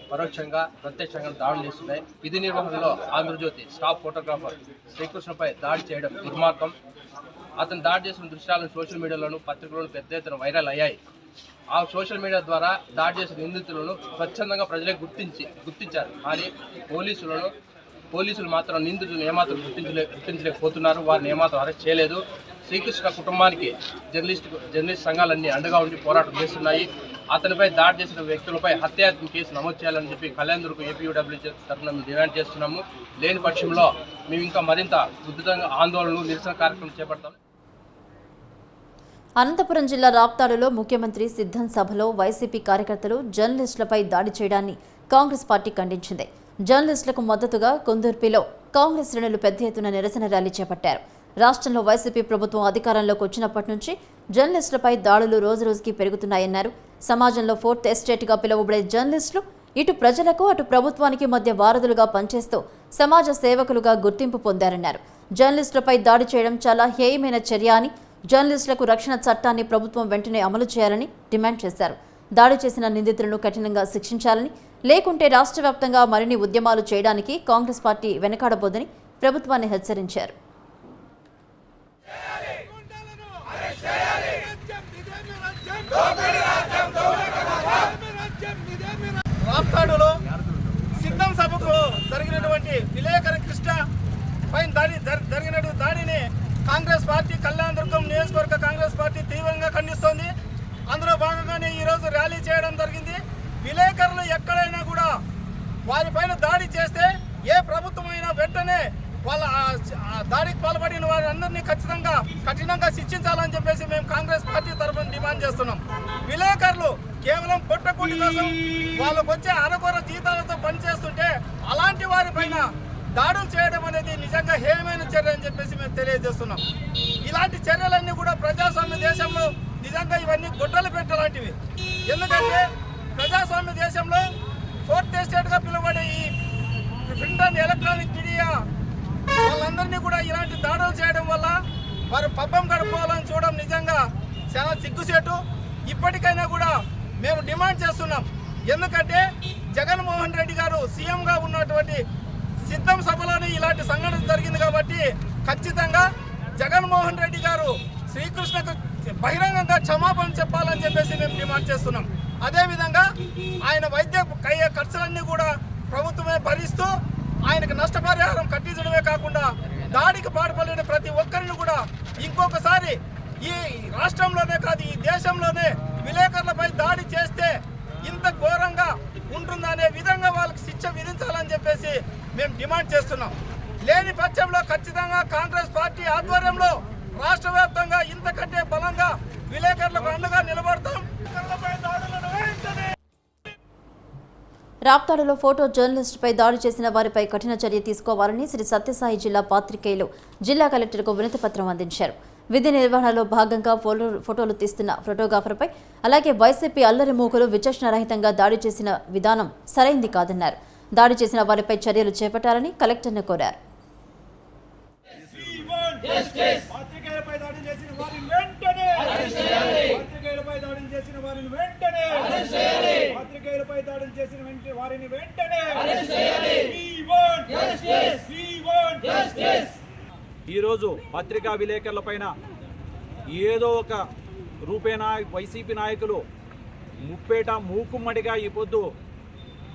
S18: పరోక్షంగా ప్రత్యక్షంగా దాడులు చేస్తున్నాయి. విధి నిర్వహణలో ఆంధ్రజ్యోతి స్టాఫ్ ఫోటోగ్రాఫర్ శ్రీకృష్ణపై దాడి చేయడం దుర్మార్గం. అతను దాడి చేసిన దృశ్యాలను సోషల్ మీడియాలోను పత్రికలను పెద్ద ఎత్తున వైరల్ అయ్యాయి. ఆ సోషల్ మీడియా ద్వారా దాడి చేసిన నిందితులను స్వచ్ఛందంగా ప్రజలకు గుర్తించారు. కానీ పోలీసులు మాత్రం నిందితులను ఏమాత్రం గుర్తించలేకపోతున్నారు. వారిని ఏమాత్రం అరెస్ట్ చేయలేదు. శ్రీకృష్ణ కుటుంబానికి జర్నలిస్ట్ సంఘాలన్నీ అండగా ఉండి పోరాటం చేస్తున్నాయి. అతనిపై దాడి చేసిన వ్యక్తులపై హత్యాయత్నం కేసు నమోదు చేయాలని చెప్పి కళ్యాణదుర్గం ఏపీడబ్ల్యూజే తరఫున మేము డిమాండ్ చేస్తున్నాము. లేని పక్షంలో మేము ఇంకా మరింత ఉధృతంగా ఆందోళనలు, నిరసన కార్యక్రమం చేపడతాం.
S1: అనంతపురం జిల్లా రాప్తాడులో ముఖ్యమంత్రి సిద్ధం సభలో వైసీపీ కార్యకర్తలు జర్నలిస్టులపై దాడి చేయడాన్ని కాంగ్రెస్ పార్టీ ఖండించింది. జర్నలిస్టులకు మద్దతుగా కొందర్పిలో కాంగ్రెస్ శ్రేణులు పెద్ద ఎత్తున నిరసన ర్యాలీ చేపట్టారు. రాష్ట్రంలో వైసీపీ ప్రభుత్వం అధికారంలోకి వచ్చినప్పటి నుంచి జర్నలిస్టులపై దాడులు రోజురోజుకి పెరుగుతున్నాయన్నారు. సమాజంలో ఫోర్త్ ఎస్టేట్గా పిలువబడే జర్నలిస్టులు ఇటు ప్రజలకు అటు ప్రభుత్వానికి మధ్య వారధులుగా పనిచేస్తూ సమాజ సేవకులుగా గుర్తింపు పొందారన్నారు. జర్నలిస్టులపై దాడి చేయడం చాలా హేయమైన చర్య అని, జర్నలిస్టులకు రక్షణ చట్టాన్ని ప్రభుత్వం వెంటనే అమలు చేయాలని డిమాండ్ చేశారు. దాడి చేసిన నిందితులను కఠినంగా శిక్షించాలని, లేకుంటే రాష్ట్ర వ్యాప్తంగా మరిన్ని ఉద్యమాలు చేయడానికి కాంగ్రెస్ పార్టీ వెనకాడబోదని ప్రభుత్వాన్ని హెచ్చరించారు.
S5: రాప్తాడులో సిద్ధం సభకు జరిగినటువంటి విలేకరి కృష్ణ పైన జరిగినటువంటి దాడిని కాంగ్రెస్ పార్టీ కళ్యాణదుర్గం నియోజకవర్గ కాంగ్రెస్ పార్టీ తీవ్రంగా ఖండిస్తోంది. అందులో భాగంగానే ఈరోజు ర్యాలీ చేయడం జరిగింది. విలేకరులు ఎక్కడైనా కూడా వారిపైన దాడి చేస్తే ఏ ప్రభుత్వమైనా వెంటనే వాళ్ళ దాడికి పాల్పడిన వారందరినీ ఖచ్చితంగా కఠినంగా శిక్షించాలని చెప్పేసి మేము కాంగ్రెస్ పార్టీ తరఫున డిమాండ్ చేస్తున్నాం. విలేకరులు కేవలం పొట్టకూటి కోసం వాళ్ళకు వచ్చే అరకొర జీతాలతో పనిచేస్తుంటే అలాంటి వారిపైన దాడులు చేయడం అనేది నిజంగా హేయమైన చర్య అని చెప్పేసి మేము తెలియజేస్తున్నాం. ఇలాంటి చర్యలన్నీ కూడా ప్రజాస్వామ్య దేశంలో నిజంగా ఇవన్నీ గొడ్డలు పెట్టలాంటివి. ఎందుకంటే ప్రజాస్వామ్య దేశంలో ఫోర్త్ ఎస్టేట్గా పిలువబడే ఈ ప్రింట్ అండ్ ఎలక్ట్రానిక్ మీడియా వాళ్ళందరినీ కూడా ఇలాంటి దాడులు చేయడం వల్ల వారు పబ్బం గడుపుకోవాలని చూడడం నిజంగా చాలా సిగ్గుసేటు. ఇప్పటికైనా కూడా మేము డిమాండ్ చేస్తున్నాం. ఎందుకంటే జగన్మోహన్ రెడ్డి గారు సీఎంగా ఉన్నటువంటి సిద్ధం సభలోనే ఇలాంటి సంఘటన జరిగింది కాబట్టి ఖచ్చితంగా జగన్మోహన్ రెడ్డి గారు శ్రీకృష్ణకు బహిరంగంగా క్షమాపణ చెప్పాలని చెప్పేసి మేము డిమాండ్ చేస్తున్నాం. అదేవిధంగా ఆయన వైద్య ఖర్చులన్నీ కూడా ప్రభుత్వమే భరిస్తూ ఆయనకు నష్టపరిహారం కట్టించడమే కాకుండా దాడికి పాల్పడిన ప్రతి ఒక్కరిని కూడా ఇంకొకసారి ఈ రాష్ట్రంలోనే కాదు ఈ దేశంలోనే విలేకరులపై దాడి చేస్తే ఇంత ఘోరంగా ఉంటుందనే విధంగా వాళ్ళకి శిక్ష విధించాలని చెప్పేసి మేము డిమాండ్ చేస్తున్నాం. లేని పక్షంలో ఖచ్చితంగా కాంగ్రెస్ పార్టీ ఆధ్వర్యంలో రాష్ట్ర వ్యాప్తంగా ఇంతకంటే బలంగా విలేకరులకు అండగా నిలబడతాం.
S1: రాప్తాడులో ఫోటో జర్నలిస్టుపై దాడి చేసిన వారిపై కఠిన చర్య తీసుకోవాలని శ్రీ సత్యసాయి జిల్లా పాత్రికేయులు జిల్లా కలెక్టర్కు వినతి పత్రం అందించారు. విధి నిర్వహణలో భాగంగా ఫోటోలు తీస్తున్న ఫోటోగ్రాఫర్పై అలాగే వైసీపీ అల్లరి మూకలు విచక్షణరహితంగా దాడి చేసిన విధానం సరైంది కాదన్నారు. దాడి చేసిన వారిపై చర్యలు చేపట్టాలని కలెక్టర్ను కోరారు.
S19: ఈరోజు పత్రికా విలేకరులపైన ఏదో ఒక రూపేణ వైసీపీ నాయకులు ముప్పేట మూకుమ్మడిగా ఈ పొద్దు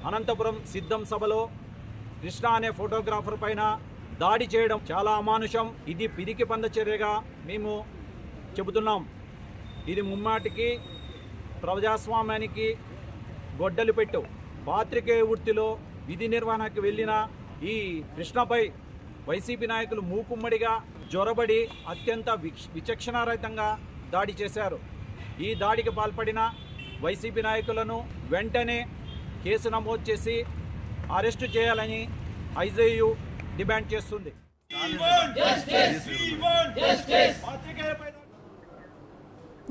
S19: అనంతపురం సిద్ధం సభలో కృష్ణ అనే ఫోటోగ్రాఫర్ పైన దాడి చేయడం చాలా అమానుషం. ఇది పిరికి పంద చర్యగా మేము చెబుతున్నాం. ఇది ముమ్మాటికి ప్రజాస్వామ్యానికి గొడ్డలి పెట్టు. పాత్రికేయ వృత్తిలో విధి నిర్వహణకు వెళ్ళిన ఈ కృష్ణపై వైసీపీ నాయకులు మూకుమ్మడిగా జొరబడి అత్యంత విచక్షణారహితంగా దాడి చేశారు. ఈ దాడికి పాల్పడిన వైసీపీ నాయకులను వెంటనే కేసు నమోదు చేసి అరెస్టు చేయాలని ఐజేయు డిమాండ్ చేస్తుంది.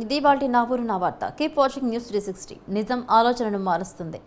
S1: ఇది వాటి నా ఊరు నా వార్త. Keep watching news 360. నిజం ఆలోచనను మారుస్తుంది.